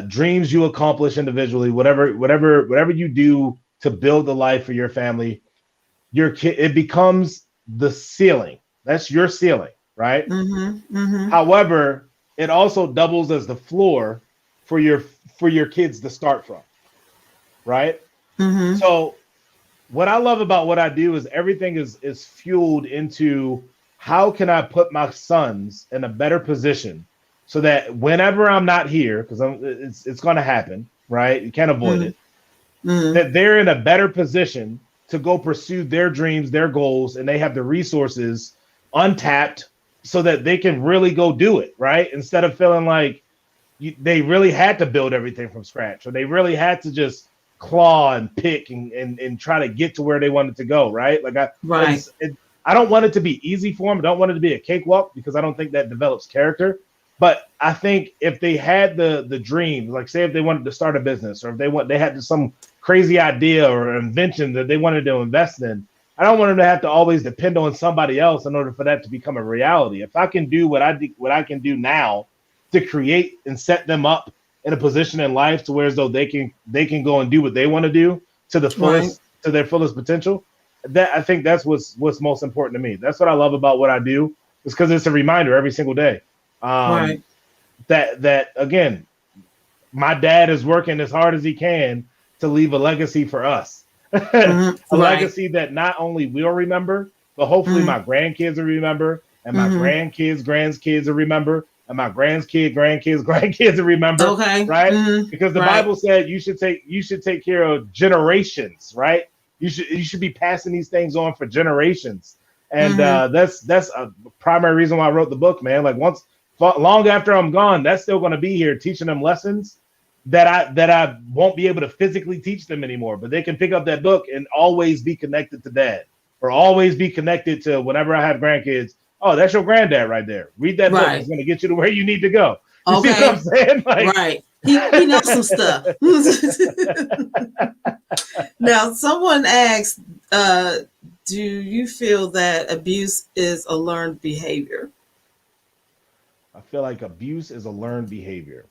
dreams you accomplish individually, whatever you do to build the life for your family, your kid, it becomes the ceiling. That's your ceiling, right? However, it also doubles as the floor for your kids to start from, right? So what I love about what I do is everything is fueled into how can I put my sons in a better position so that whenever I'm not here, because it's going to happen, right? You can't avoid it. That they're in a better position to go pursue their dreams, their goals, and they have the resources untapped so that they can really go do it, right? Instead of feeling like they really had to build everything from scratch, or they really had to just claw and pick and try to get to where they wanted to go, right? Like I don't want it to be easy for them. I don't want it to be a cakewalk, because I don't think that develops character. But I think if they had the dream, like say if they wanted to start a business, or if they had some crazy idea or invention that they wanted to invest in, I don't want them to have to always depend on somebody else in order for that to become a reality. If I can do what I can do now to create and set them up in a position in life to where as though they can go and do what they want to do to the fullest, to their fullest potential, that I think that's what's most important to me. That's what I love about what I do, is because it's a reminder every single day. That again, my dad is working as hard as he can to leave a legacy for us. A legacy that not only we'll remember, but hopefully my grandkids will remember, and my grandkids will remember, and my grandkids will remember. Okay. Right? Because the Bible said you should take care of generations, right? You should be passing these things on for generations. And that's a primary reason why I wrote the book, man. Like long after I'm gone, that's still going to be here teaching them lessons that I won't be able to physically teach them anymore, but they can pick up that book and always be connected to dad, or always be connected to whenever I have grandkids. Oh, that's your granddad right there. Read that book. It's going to get you to where you need to go. You see what I'm saying? Like, right. He knows some stuff. Now, someone asked, do you feel that abuse is a learned behavior? I feel like abuse is a learned behavior.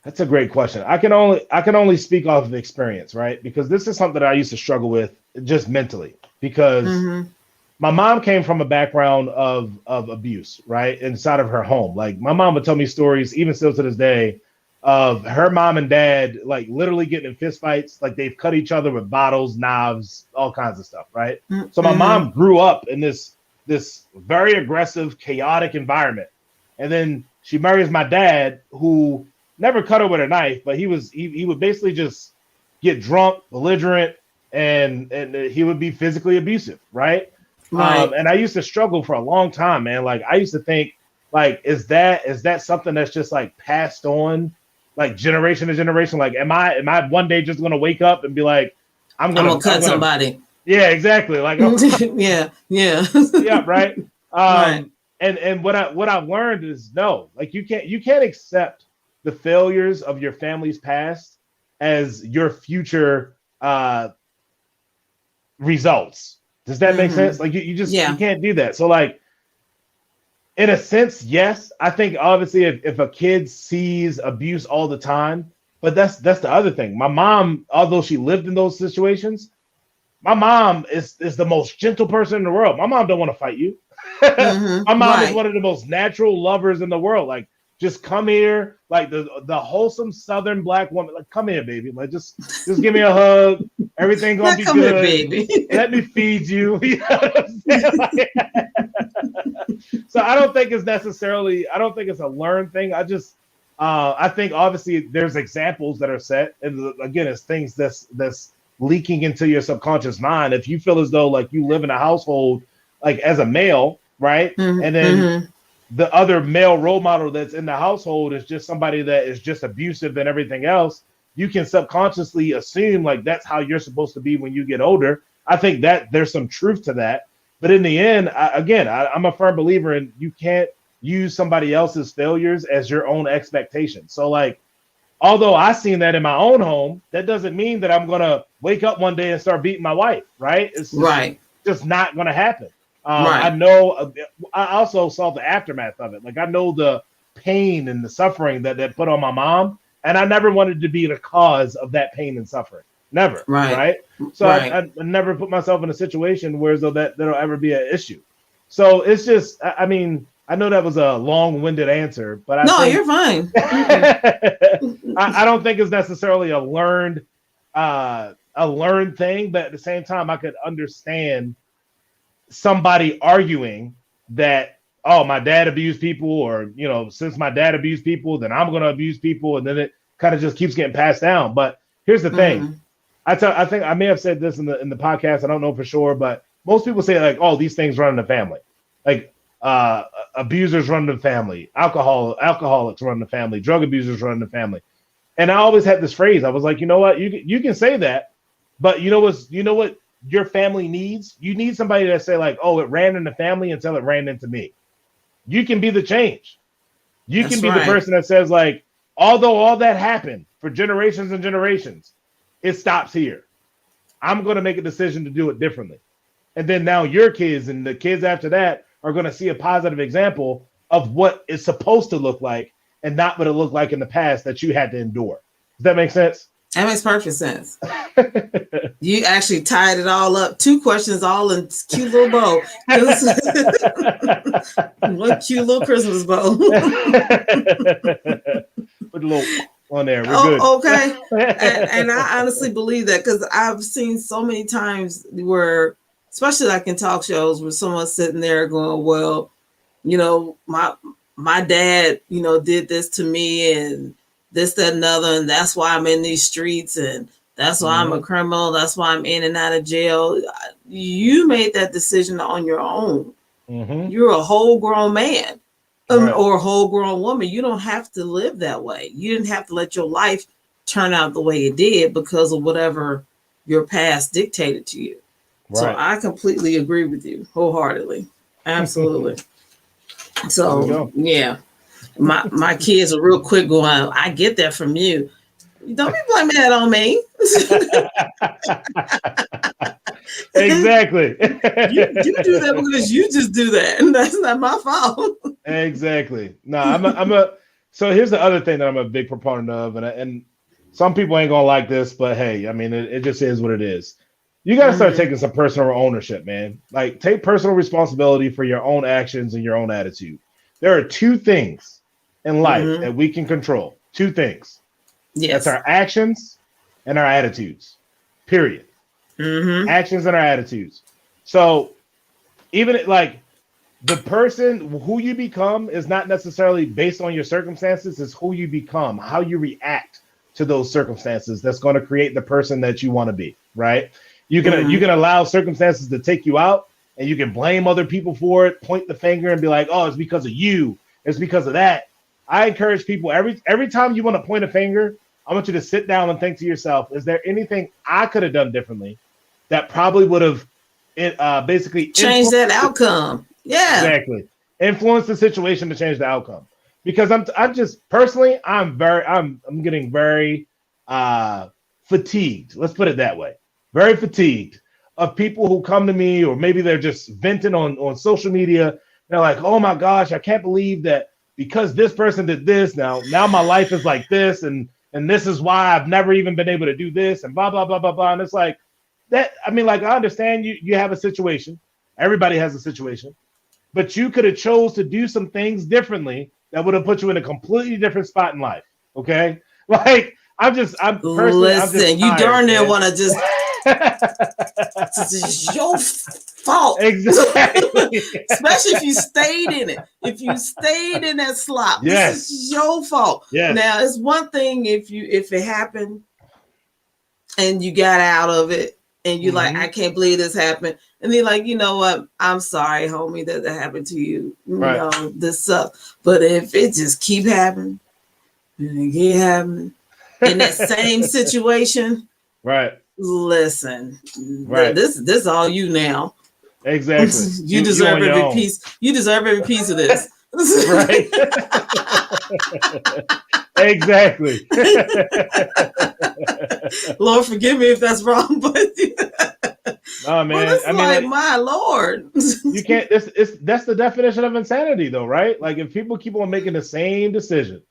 That's a great question. I can only speak off of experience, right? Because this is something that I used to struggle with just mentally, because my mom came from a background of abuse, right? Inside of her home. Like, my mom would tell me stories, even still to this day, of her mom and dad, like, literally getting in fist fights. Like, they've cut each other with bottles, knives, all kinds of stuff, right? So my mom grew up in this very aggressive, chaotic environment. And then she marries my dad, who never cut her with a knife, but he would basically just get drunk, belligerent, and he would be physically abusive, right? And I used to struggle for a long time, man. Like, I used to think, like, is that something that's just like passed on, like, generation to generation? Like, am I one day just gonna wake up and be like, I'm gonna cut somebody? Yeah, exactly. Like, yeah, right. And what I've learned is, no, like, you can't accept the failures of your family's past as your future results. Does that make sense? Like, you can't do that. So, like, in a sense, yes, I think obviously if a kid sees abuse all the time, but that's the other thing. My mom, although she lived in those situations, my mom is the most gentle person in the world. My mom don't want to fight you. My mom is one of the most natural lovers in the world. Like, just come here, like the wholesome Southern Black woman. Like, come here, baby. Like, just give me a hug. Everything gonna be come good. Here, baby. Let me feed you. You know what I'm saying? So I don't think it's a learned thing. I think obviously there's examples that are set, and again, it's things that's leaking into your subconscious mind. If you feel as though, like, you live in a household, like, as a male, right, and then the other male role model that's in the household is just somebody that is just abusive and everything else, you can subconsciously assume, like, that's how you're supposed to be when you get older. I think that there's some truth to that. But in the end, I'm a firm believer in, you can't use somebody else's failures as your own expectation. So, like, although I've seen that in my own home, that doesn't mean that I'm going to wake up one day and start beating my wife, right? It's just not going to happen. I know. I also saw the aftermath of it. Like, I know the pain and the suffering that put on my mom, and I never wanted to be the cause of that pain and suffering. Never. Right. So I never put myself in a situation where that'll ever be an issue. So it's just, I mean, I know that was a long-winded answer, but you're fine. I don't think it's necessarily a learned thing, but at the same time, I could understand somebody arguing that, oh, my dad abused people, or, you know, since my dad abused people, then I'm going to abuse people, and then it kind of just keeps getting passed down. But here's the thing. I think I may have said this in the podcast. I don't know for sure, but most people say, like, oh, these things run in the family. Like, abusers run the family, alcoholics run the family, drug abusers run the family. And I always had this phrase. I was like, you know what? You can say that, but you know what your family needs? You need somebody to say, like, oh, it ran in the family until it ran into me. You can be the change. You can be the person that says, like, although all that happened for generations and generations, it stops here. I'm going to make a decision to do it differently. And then now your kids and the kids after that are going to see a positive example of what it's supposed to look like, and not what it looked like in the past that you had to endure. Does that make sense? That makes perfect sense. You actually tied it all up. 2 questions all in cute little bow. One cute little Christmas bow. Put a little on there. We're good. Oh, okay. And I honestly believe that because I've seen so many times where, especially like in talk shows, where someone's sitting there going, "Well, you know, my dad, you know, did this to me, and this, that, and other, and that's why I'm in these streets, and that's why I'm a criminal. That's why I'm in and out of jail." You made that decision on your own. You're a whole grown man. Or a whole grown woman. You don't have to live that way. You didn't have to let your life turn out the way it did because of whatever your past dictated to you. Right. So I completely agree with you wholeheartedly. Absolutely. So yeah, my kids are real quick going, "I get that from you." Don't be blaming that on me. Exactly. you do that because you just do that, and that's not my fault. Exactly. No, I'm a. So here's the other thing that I'm a big proponent of, and some people ain't gonna like this, but hey, I mean, it just is what it is. You got to start taking some personal ownership, man. Like, take personal responsibility for your own actions and your own attitude. There are two things in life that we can control. Two things. Yes. That's our actions and our attitudes. Period. Actions and our attitudes. So even like the person who you become is not necessarily based on your circumstances. It's who you become, how you react to those circumstances. That's going to create the person that you want to be. Right? You can allow circumstances to take you out, and you can blame other people for it. Point the finger and be like, "Oh, it's because of you. It's because of that." I encourage people every time you want to point a finger, I want you to sit down and think to yourself, is there anything I could have done differently that probably would have basically changed that outcome? Yeah, exactly. Influence the situation to change the outcome. Because I'm just personally, I'm getting very fatigued. Let's put it that way. Very fatigued of people who come to me, or maybe they're just venting on social media. They're like, "Oh my gosh, I can't believe that because this person did this. Now my life is like this, and this is why I've never even been able to do this, and blah, blah, blah, blah, blah." And it's like that. I mean, like, I understand you have a situation. Everybody has a situation, but you could have chose to do some things differently that would have put you in a completely different spot in life. Okay. Like, I'm listen, you darn near want to just, it's your fault. Exactly. Especially if you stayed in it. If you stayed in that slop, this is your fault. Yes. Now, it's one thing if it happened and you got out of it and you're like, "I can't believe this happened." And then like, "You know what? I'm sorry, homie, that happened to you. You know, this sucks." But if it just keep happening and keep happening in that same situation, right? Listen, this is all you now. Exactly. You deserve every piece. You deserve every piece of this. Right. Exactly. Lord, forgive me if that's wrong, but oh man, I mean, like, my Lord, you can't. That's the definition of insanity, though, right? Like, if people keep on making the same decision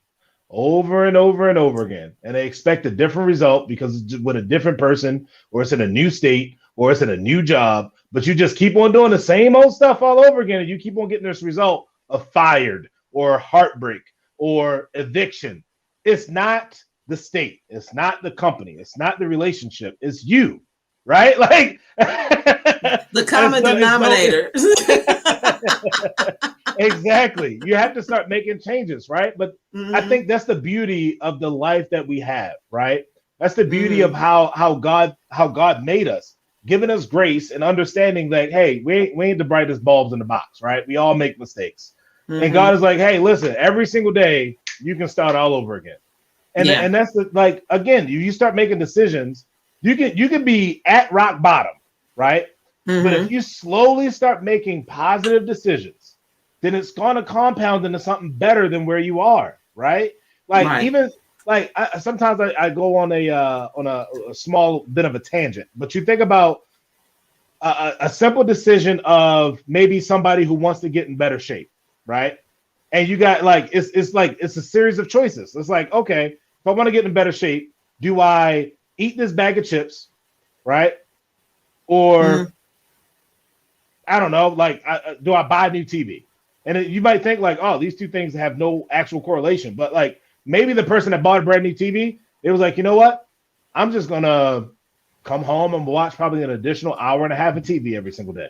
over and over and over again, and they expect a different result because it's with a different person, or it's in a new state, or it's in a new job, but you just keep on doing the same old stuff all over again, and you keep on getting this result of fired or heartbreak or eviction. It's not the state, it's not the company, it's not the relationship, it's you, right? Like the common denominator. Exactly. You have to start making changes, right? But I think that's the beauty of the life that we have, right? That's the beauty of how God made us, giving us grace and understanding that, hey, we ain't the brightest bulbs in the box, right? We all make mistakes. And God is like, "Hey, listen, every single day you can start all over again." And that's like, again, you start making decisions, you can be at rock bottom, right? But if you slowly start making positive decisions, then it's going to compound into something better than where you are, right? Like, even like sometimes I go on a small bit of a tangent, but you think about a simple decision of maybe somebody who wants to get in better shape, right? And you got like, it's a series of choices. It's like, okay, if I want to get in better shape, do I eat this bag of chips, right? Or I don't know, like, do I buy a new TV? And you might think like, oh, these two things have no actual correlation, but like, maybe the person that bought a brand new TV, it was like, you know what? I'm just gonna come home and watch probably an additional hour and a half of TV every single day.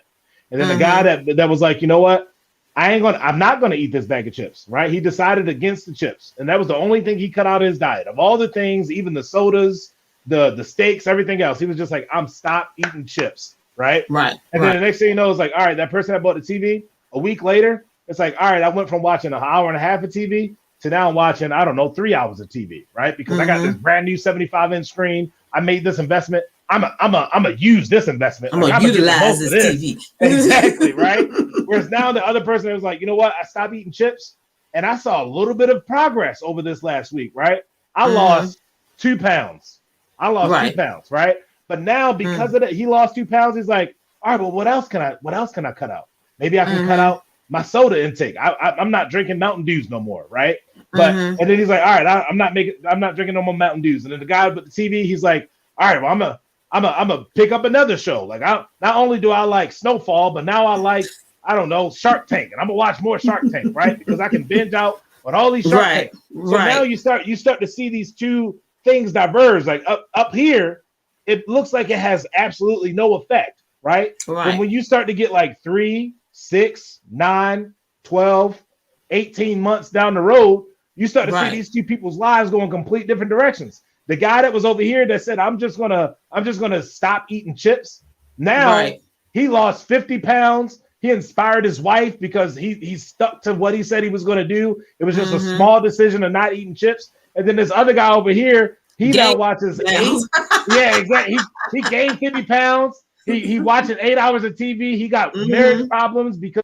And then the guy that was like, you know what? I'm not gonna eat this bag of chips, right? He decided against the chips, and that was the only thing he cut out of his diet. Of all the things, even the sodas, the steaks, everything else, he was just like, I'm stop eating chips, right? Right. And then the next thing you know, it's like, all right, that person that bought the TV, a week later, it's like, all right, I went from watching an hour and a half of TV to now I'm watching, I don't know, 3 hours of TV, right? Because I got this brand new 75-inch screen. I made this investment. I'm a use this investment. I'm gonna utilize this TV. Exactly, right? Whereas now the other person was like, you know what? I stopped eating chips, and I saw a little bit of progress over this last week, right? I lost 2 pounds. I lost 2 pounds, right? But now because of that, he lost 2 pounds. He's like, all right, well, what else can I cut out? Maybe I can cut out my soda intake. I'm not drinking Mountain Dews no more, right? But and then he's like, all right, I'm not drinking no more Mountain Dews. And then the guy with the TV, he's like, all right, well, I'm gonna pick up another show. Like, not only do I like Snowfall, but now I like, I don't know, Shark Tank, and I'm gonna watch more Shark Tank, right? Because I can binge out on all these Shark Tank. So now you start to see these two things diverge. Like up here, it looks like it has absolutely no effect, right? But when you start to get like 3, 6, 9, 12, 18 months down the road, you start to see these two people's lives go in complete different directions. The guy that was over here that said, I'm just gonna stop eating chips. Now he lost 50 pounds. He inspired his wife because he stuck to what he said he was going to do. It was just a small decision of not eating chips. And then this other guy over here, he now watches 8. Yeah, exactly. He gained 50 pounds. He watching 8 hours of TV. He got marriage problems because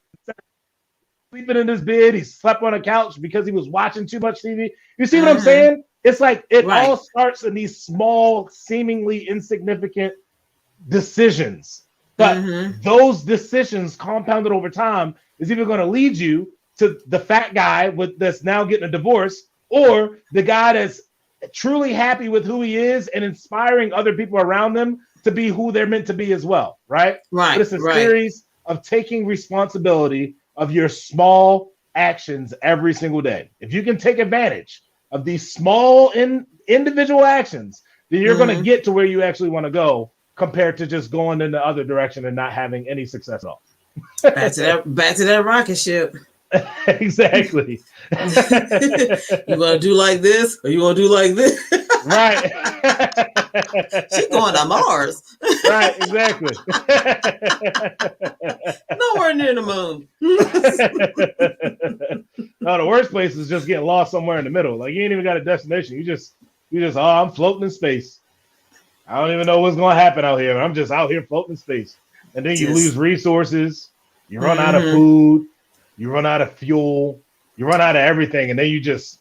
sleeping in his bed. He slept on a couch because he was watching too much TV. You see what I'm saying? It's like it all starts in these small, seemingly insignificant decisions. But those decisions compounded over time is either going to lead you to the fat guy that's now getting a divorce, or the guy that's truly happy with who he is and inspiring other people around them to be who they're meant to be as well, right? But it's a series of taking responsibility of your small actions every single day. If you can take advantage of these small individual actions, then you're going to get to where you actually want to go, compared to just going in the other direction and not having any success at all. Back to that rocket ship. Exactly. You want to do like this, or you want to do like this? Right. She's going to Mars. Right, exactly. Nowhere near the moon. No, the worst place is just getting lost somewhere in the middle. Like, you ain't even got a destination. You just, oh, I'm floating in space. I don't even know what's going to happen out here. I'm just out here floating in space. And then you lose resources. You run out of food. You run out of fuel. You run out of everything. And then you just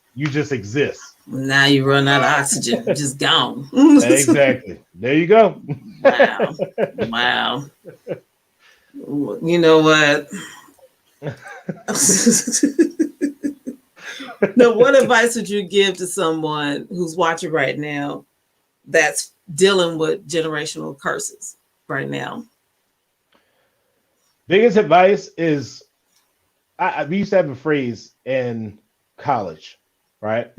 exist. Now you run out of oxygen. Just gone. Exactly. There you go. Wow. You know what? Now, what advice would you give to someone who's watching right now that's dealing with generational curses right now? Biggest advice is, we used to have a phrase in college, right?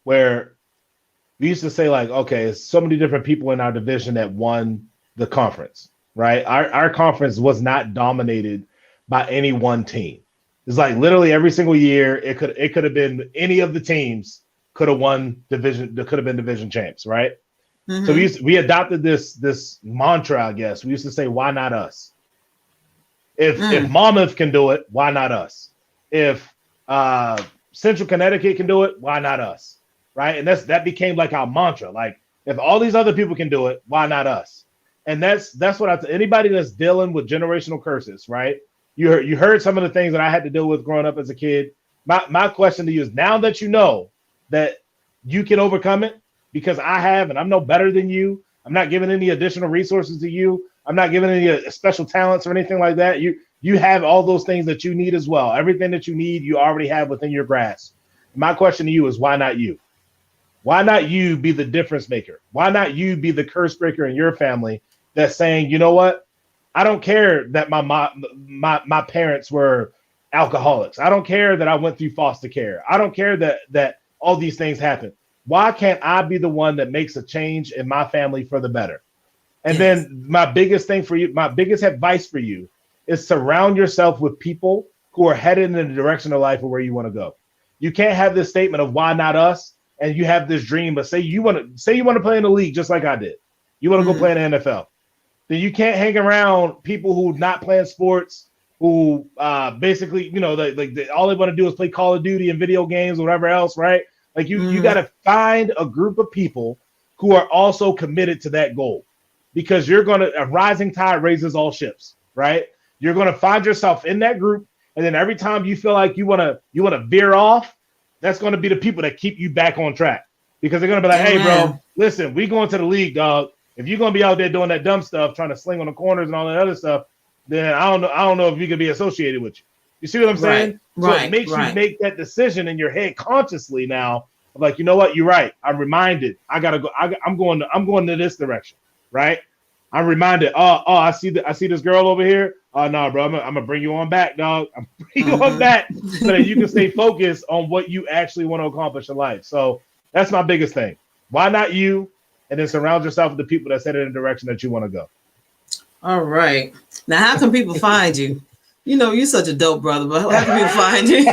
Where we used to say, like, okay, so many different people in our division that won the conference, right? Our conference was not dominated by any one team. It's like literally every single year, it could have been any of the teams could have won division. There could have been division champs, right? So we adopted this mantra, I guess. We used to say, why not us? If Monmouth can do it, why not us? If Central Connecticut can do it, why not us? Right? And that became like our mantra. Like, if all these other people can do it, why not us? And that's what anybody that's dealing with generational curses, right? You heard some of the things that I had to deal with growing up as a kid. My question to you is, now that you know that you can overcome it, because I have, and I'm no better than you. I'm not giving any additional resources to you. I'm not giving any special talents or anything like that. You have all those things that you need as well. Everything that you need, you already have within your grasp. My question to you is, why not you? Why not you be the difference maker? Why not you be the curse breaker in your family that's saying, you know what? I don't care that my parents were alcoholics. I don't care that I went through foster care. I don't care that all these things happen. Why can't I be the one that makes a change in my family for the better? And then my biggest thing for you, my biggest advice for you is surround yourself with people who are headed in the direction of life of where you want to go. You can't have this statement of why not us, and you have this dream, but say you want to play in the league just like I did. You want to go play in the NFL. Then you can't hang around people who not playing sports, who basically, all they want to do is play Call of Duty and video games or whatever else, right? Like you got to find a group of people who are also committed to that goal, because a rising tide raises all ships, right? You're going to find yourself in that group, and then every time you feel like you want to veer off, that's going to be the people that keep you back on track, because they're going to be like, hey, bro, listen, we going to the league, dog. If you're going to be out there doing that dumb stuff, trying to sling on the corners and all that other stuff, then I don't know if you can be associated with you. You see what I'm saying? So it makes you make that decision in your head consciously now. Like, you know what? You're right. I'm reminded. I gotta go. I'm going to this direction, right? I'm reminded. I see this girl over here. Oh no, bro. I'm gonna bring you on back, dog. I'm bringing you on back so that you can stay focused on what you actually want to accomplish in life. So that's my biggest thing. Why not you? And then surround yourself with the people that set it in the direction that you want to go. All right. Now, how can people find you? You're such a dope brother, but how can people find you?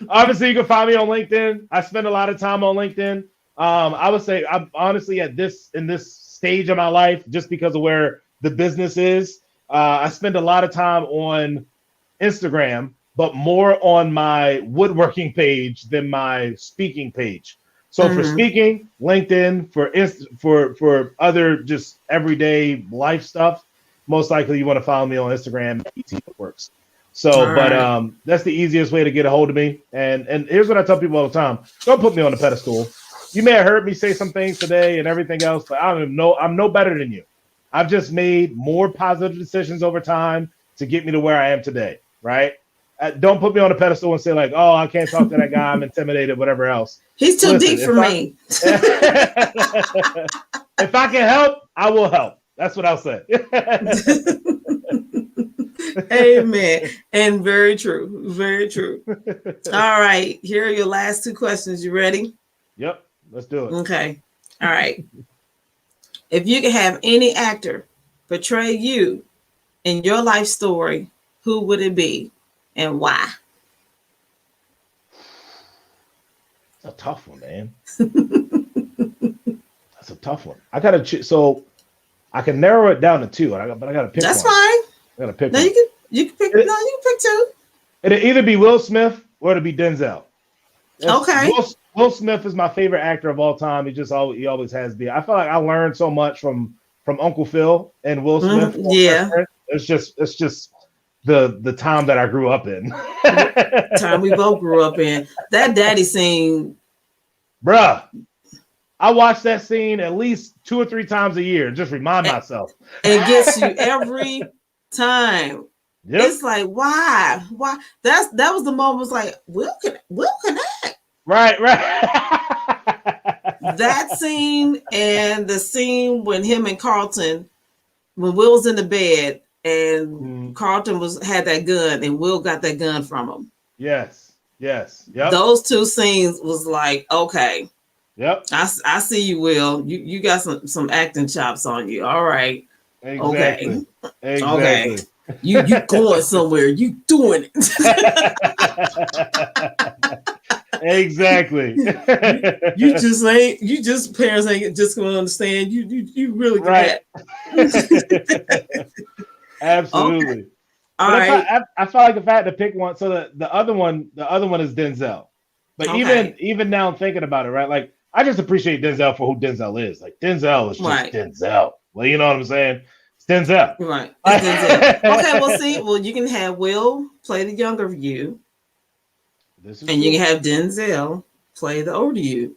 Obviously, you can find me on LinkedIn. I spend a lot of time on LinkedIn. I would say I'm honestly in this stage of my life, just because of where the business is. I spend a lot of time on Instagram, but more on my woodworking page than my speaking page. So for speaking, LinkedIn, for other just everyday life stuff, most likely you want to follow me on Instagram. It works. So, but that's the easiest way to get a hold of me. And here's what I tell people all the time: don't put me on a pedestal. You may have heard me say some things today and everything else, but I'm no better than you. I've just made more positive decisions over time to get me to where I am today. Right? Don't put me on a pedestal and say like, oh, I can't talk to that guy. I'm intimidated, whatever else. He's too deep for me. If I can help, I will help. That's what I'll say. Amen. And very true. Very true. All right. Here are your last two questions. You ready? Yep. Let's do it. Okay. All right. If you could have any actor portray you in your life story, who would it be and why? That's a tough one, man. That's a tough one. I gotta so I can narrow it down to two, but I gotta pick. That's one. fine. I gotta pick. No, one. you can pick. No, you can pick two. It'll either be Will Smith or it'll be Denzel. Okay. Will Smith is my favorite actor of all time. He always has been. I feel like I learned so much from Uncle Phil and Will Smith. Yeah. It's just the time that I grew up in. Time we both grew up in. That daddy scene. Bruh. I watch that scene at least 2 or 3 times a year. Just remind myself. It gets you every time. Yep. It's like, why? That was the moment. Was like, Will connect. Right. That scene and the scene when him and Carlton, when Will was in the bed and Carlton had that gun and Will got that gun from him. Yes. Yep. Those two scenes was like, okay. Yep. I see you, Will. You got some acting chops on you. All right. Exactly. Okay. Okay. You going somewhere. You doing it. Exactly. you just parents ain't just gonna understand. You really right. Absolutely. Okay. All right. I felt like if I had to pick one, so the other one is Denzel. But even now I'm thinking about it, right? Like I just appreciate Denzel for who Denzel is. Like Denzel is just Denzel. Well, you know what I'm saying? It's Denzel. Right. It's Denzel. Okay, well, see, you can have Will play the younger you. And you can have Denzel play the older you.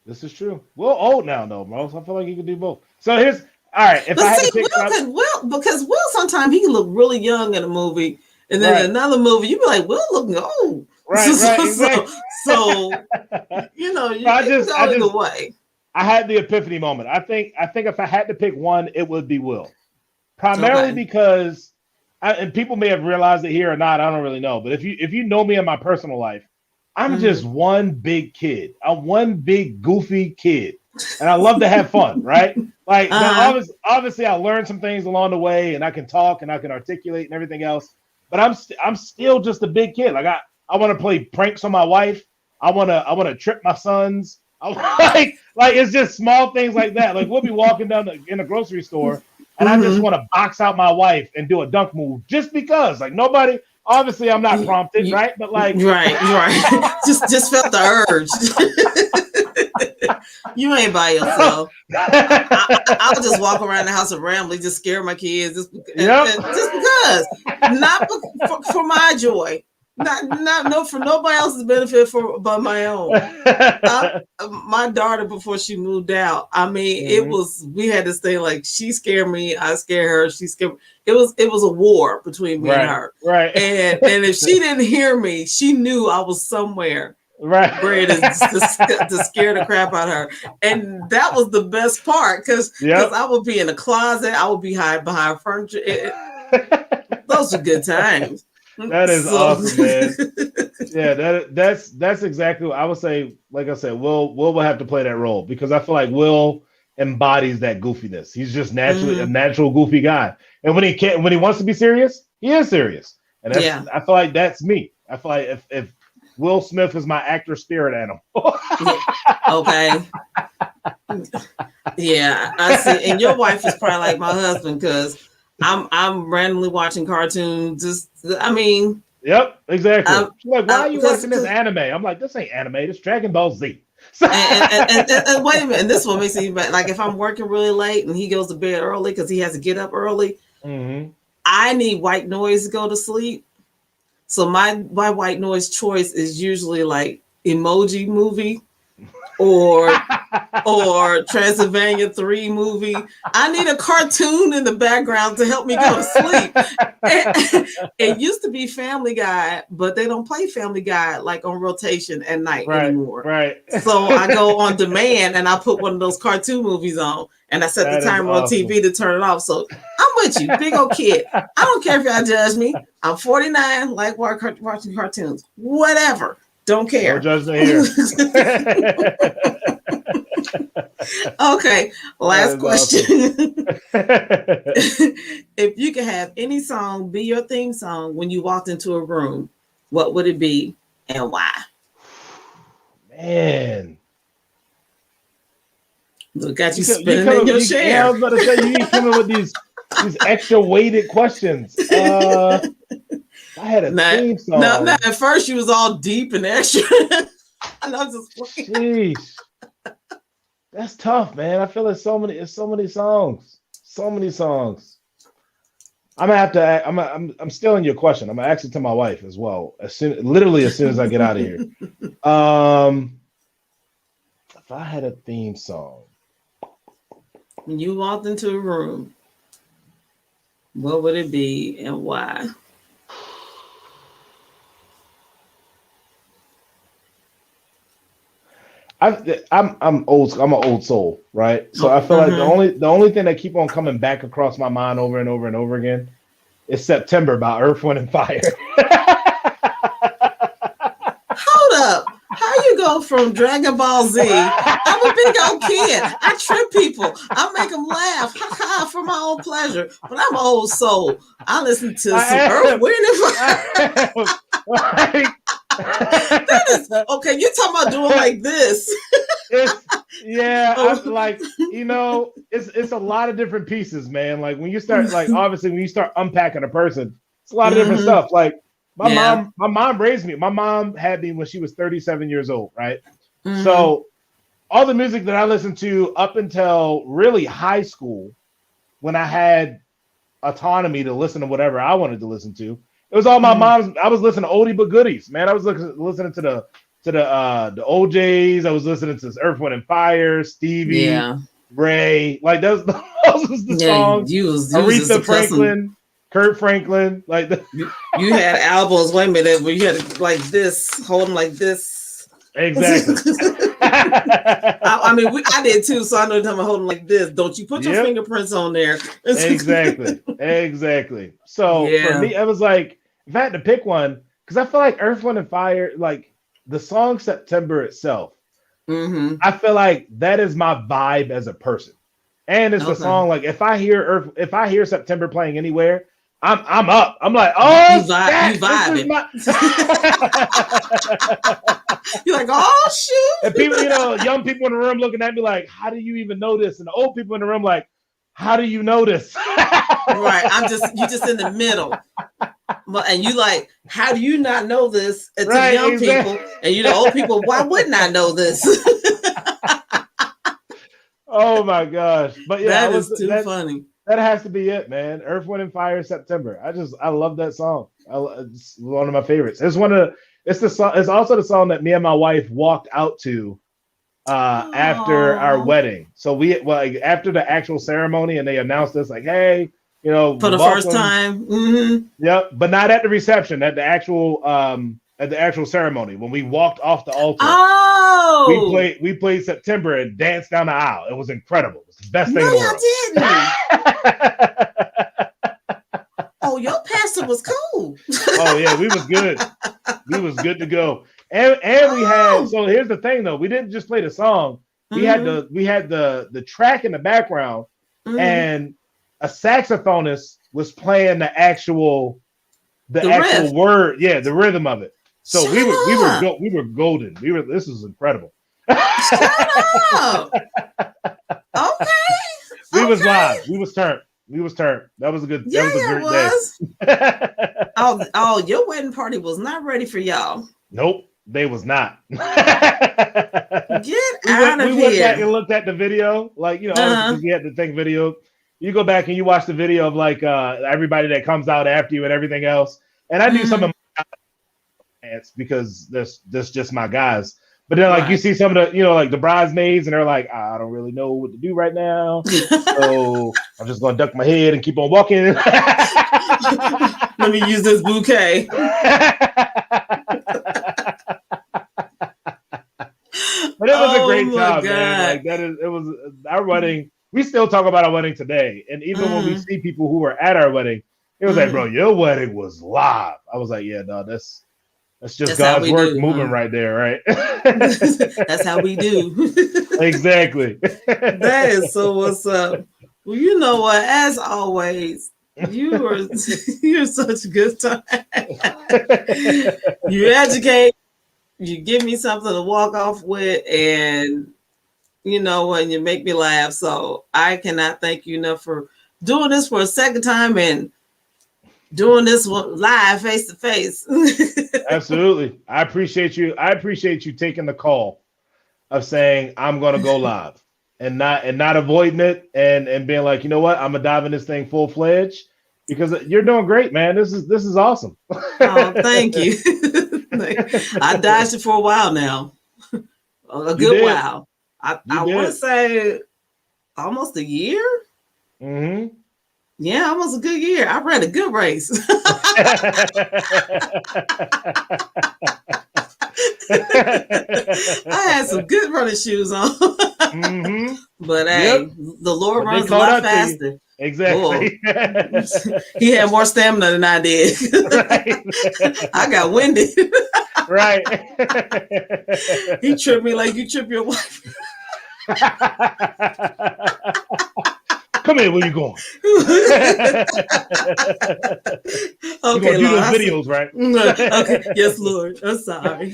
This is true. Will old now, though, bro. So I feel like he can do both. So here's all right. If I had to pick because Will sometimes he can look really young in a movie, and then in another movie you be like, Will looking old. Right. Exactly. So you can go either way. I had the epiphany moment. I think if I had to pick one, it would be Will. Primarily because, and people may have realized it here or not, I don't really know. But if you know me in my personal life, I'm just one big kid. I'm one big goofy kid, and I love to have fun, right? Like now, obviously, I learned some things along the way, and I can talk and I can articulate and everything else. But I'm still just a big kid. Like I want to play pranks on my wife. I want to trip my sons. Like it's just small things like that. Like we'll be walking down in the grocery store, and I just want to box out my wife and do a dunk move just because. Like nobody. Obviously, I'm not prompted, right? But like, right. just felt the urge. You ain't by yourself. I would just walk around the house and ramble, just scare my kids, just because, not for my joy, not for nobody else's benefit, but my own. My daughter, before she moved out, I mean, we had this thing like she scared me, I scared her, she scared me. It was a war between me and her, right? And if she didn't hear me, she knew I was somewhere. Right. Ready to scare the crap out of her. And that was the best part because I would be in the closet. I would be hiding behind furniture. Those are good times. That is awesome, man. Yeah, that's exactly what I would say. Like I said, Will will have to play that role because I feel like Will embodies that goofiness. He's just naturally a natural goofy guy. And when he wants to be serious, he is serious. And I feel like that's me. I feel like if Will Smith is my actor spirit animal. Okay. Yeah, I see. And your wife is probably like my husband because I'm randomly watching cartoons. Yep, exactly. She's like, why are you watching this anime? I'm like, this ain't anime. This Dragon Ball Z. and wait a minute. And this one makes me bad. Like if I'm working really late and he goes to bed early because he has to get up early, I need white noise to go to sleep. So my white noise choice is usually like Emoji Movie or Transylvania 3 movie. I need a cartoon in the background to help me go to sleep. It used to be Family Guy, but they don't play Family Guy like on rotation at night anymore. Right. So I go on demand and I put one of those cartoon movies on and I set the timer on TV to turn it off. So I'm with you, big old kid. I don't care if y'all judge me. I'm 49, like watching cartoons. Whatever. Don't care. No judgment here. Okay, last question. Awesome. If you could have any song be your theme song when you walked into a room, what would it be and why? Man. Look, got you spinning in your chair. Yeah, I was about to say, you keep coming with these extra weighted questions. I had a theme song. No, at first you was all deep and extra. And I was just Jeez. That's tough, man. I feel like so many songs. So many songs. I'm gonna have to I'm stealing your question. I'm gonna ask it to my wife as well. As soon as I get out of here. If I had a theme song. When you walked into a room, what would it be and why? I'm old. I'm an old soul, right? So I feel like the only thing that keep on coming back across my mind over and over and over again is September by Earth, Wind, and Fire. Hold up. How you go from Dragon Ball Z? I'm a big old kid. I trip people. I make them laugh. Ha ha, for my own pleasure. But I'm an old soul. I listen to some Earth, Wind, and Fire. That is okay. You're talking about doing like this. I'm like, it's a lot of different pieces, man. Like when you start, like obviously when you start unpacking a person, it's a lot of different stuff. Like my mom raised me. My mom had me when she was 37 years old, right? So all the music that I listened to up until really high school, when I had autonomy to listen to whatever I wanted to listen to, it was all my mom's. I was listening to oldie but goodies, man. I was listening to the OJs. I was listening to Earth, Wind, and Fire, Stevie, Ray. Like those was the songs. Aretha Franklin, Kurt Franklin. Like you had albums. Wait a minute, where you had like this, hold them like this. Exactly. I did too. So I know you're holding like this. Don't you put your fingerprints on there? Exactly. So for me, I was like, if I had to pick one, because I feel like Earth, Wind, and Fire, like the song September itself, Mm-hmm. I feel like that is my vibe as a person. And it's the Okay. song, like if I hear September playing anywhere, I'm up. I'm like, oh You snap, this is vibing. my You're like, oh shoot. and people, you know, young people in the room looking at me like, how do you even know this? And the old people in the room like, how do you know this? Right. You just in the middle. And you like, how do you not know this? And to the young exactly. people, and you know, old people, why wouldn't I know this? Oh my gosh. But yeah, That is too funny. that has to be it, man. Earth, Wind, and Fire, September. I love that song. It's one of my favorites. It's the song. It's also the song that me and my wife walked out to after our wedding. So like after the actual ceremony, and they announced us like, hey, you know, for the welcome. first time. Mm-hmm. Yep, but not at the reception. At the actual ceremony when we walked off the altar. Oh, we played September and danced down the aisle. It was incredible. It was the best thing in the world. Didn't. Oh, your pastor was cool. Oh yeah, we was good. We was good to go. And we had, so here's the thing though, we didn't just play the song. We had the track in the background, and a saxophonist was playing the actual riff. word, the rhythm of it. So we were golden. This was incredible. Shut up. Okay. We was live. We was turned. That was a great day. Oh, your wedding party was not ready for y'all. Nope, they was not. Get out of here. We went back and looked at the video, like, you know, because we had to take video. You go back and you watch the video of like everybody that comes out after you and everything else. And I do some of my dance because that's just my guys. But then like you see some of the, you know, like the bridesmaids, and they're like, I don't really know what to do right now. So I'm just gonna duck my head and keep on walking. Let me use this bouquet. But it was a great time, man. Like it was our wedding. We still talk about our wedding today. And even when we see people who were at our wedding, it was like, bro, your wedding was live. I was like, yeah, no, that's just God's work moving right there, right? That's how we do. Exactly. That is so what's up. Well, you know what? As always, you're such a good time. You educate, you give me something to walk off with, and you know when you make me laugh. So I cannot thank you enough for doing this for a second time and doing this live face to face. Absolutely. I appreciate you. I appreciate you taking the call of saying I'm going to go live and not avoiding it and being like, you know what, I'm gonna dive in this thing full fledged, because you're doing great, man. This is awesome. Oh, thank you. I dodged it for a while now. A good while. I want to say almost a year. Mm-hmm. Yeah, almost a good year. I ran a good race. I had some good running shoes on. But hey, the Lord runs a lot faster. Exactly. He had more stamina than I did. Right. I got winded. Right. He tripped me like you trip your wife. Come here, where you going? Okay, you do those videos, right? Okay, yes, Lord. I'm sorry.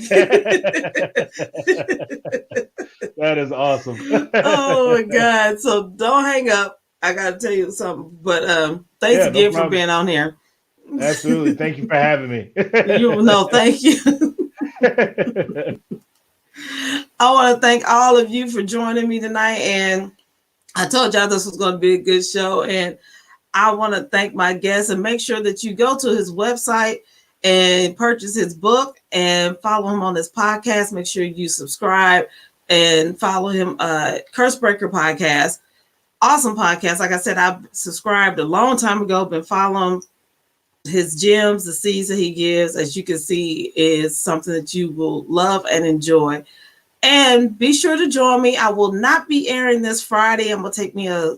That is awesome. Oh my God! So don't hang up. I gotta tell you something. But thanks again for being on here. Absolutely. Thank you for having me. Thank you. I want to thank all of you for joining me tonight. And I told y'all this was going to be a good show. And I want to thank my guests, and make sure that you go to his website and purchase his book and follow him on his podcast. Make sure you subscribe and follow him, Cursebreaker Podcast. Awesome podcast. Like I said, I subscribed a long time ago, been following his gems, the seeds that he gives, as you can see, is something that you will love and enjoy. And be sure to join me. I will not be airing this Friday. I'm going to take me a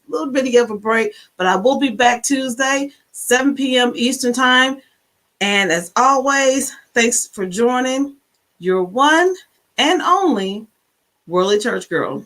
little bitty of a break, but I will be back Tuesday, 7 p.m. Eastern time. And as always, thanks for joining. your one and only Worldly Church Girl.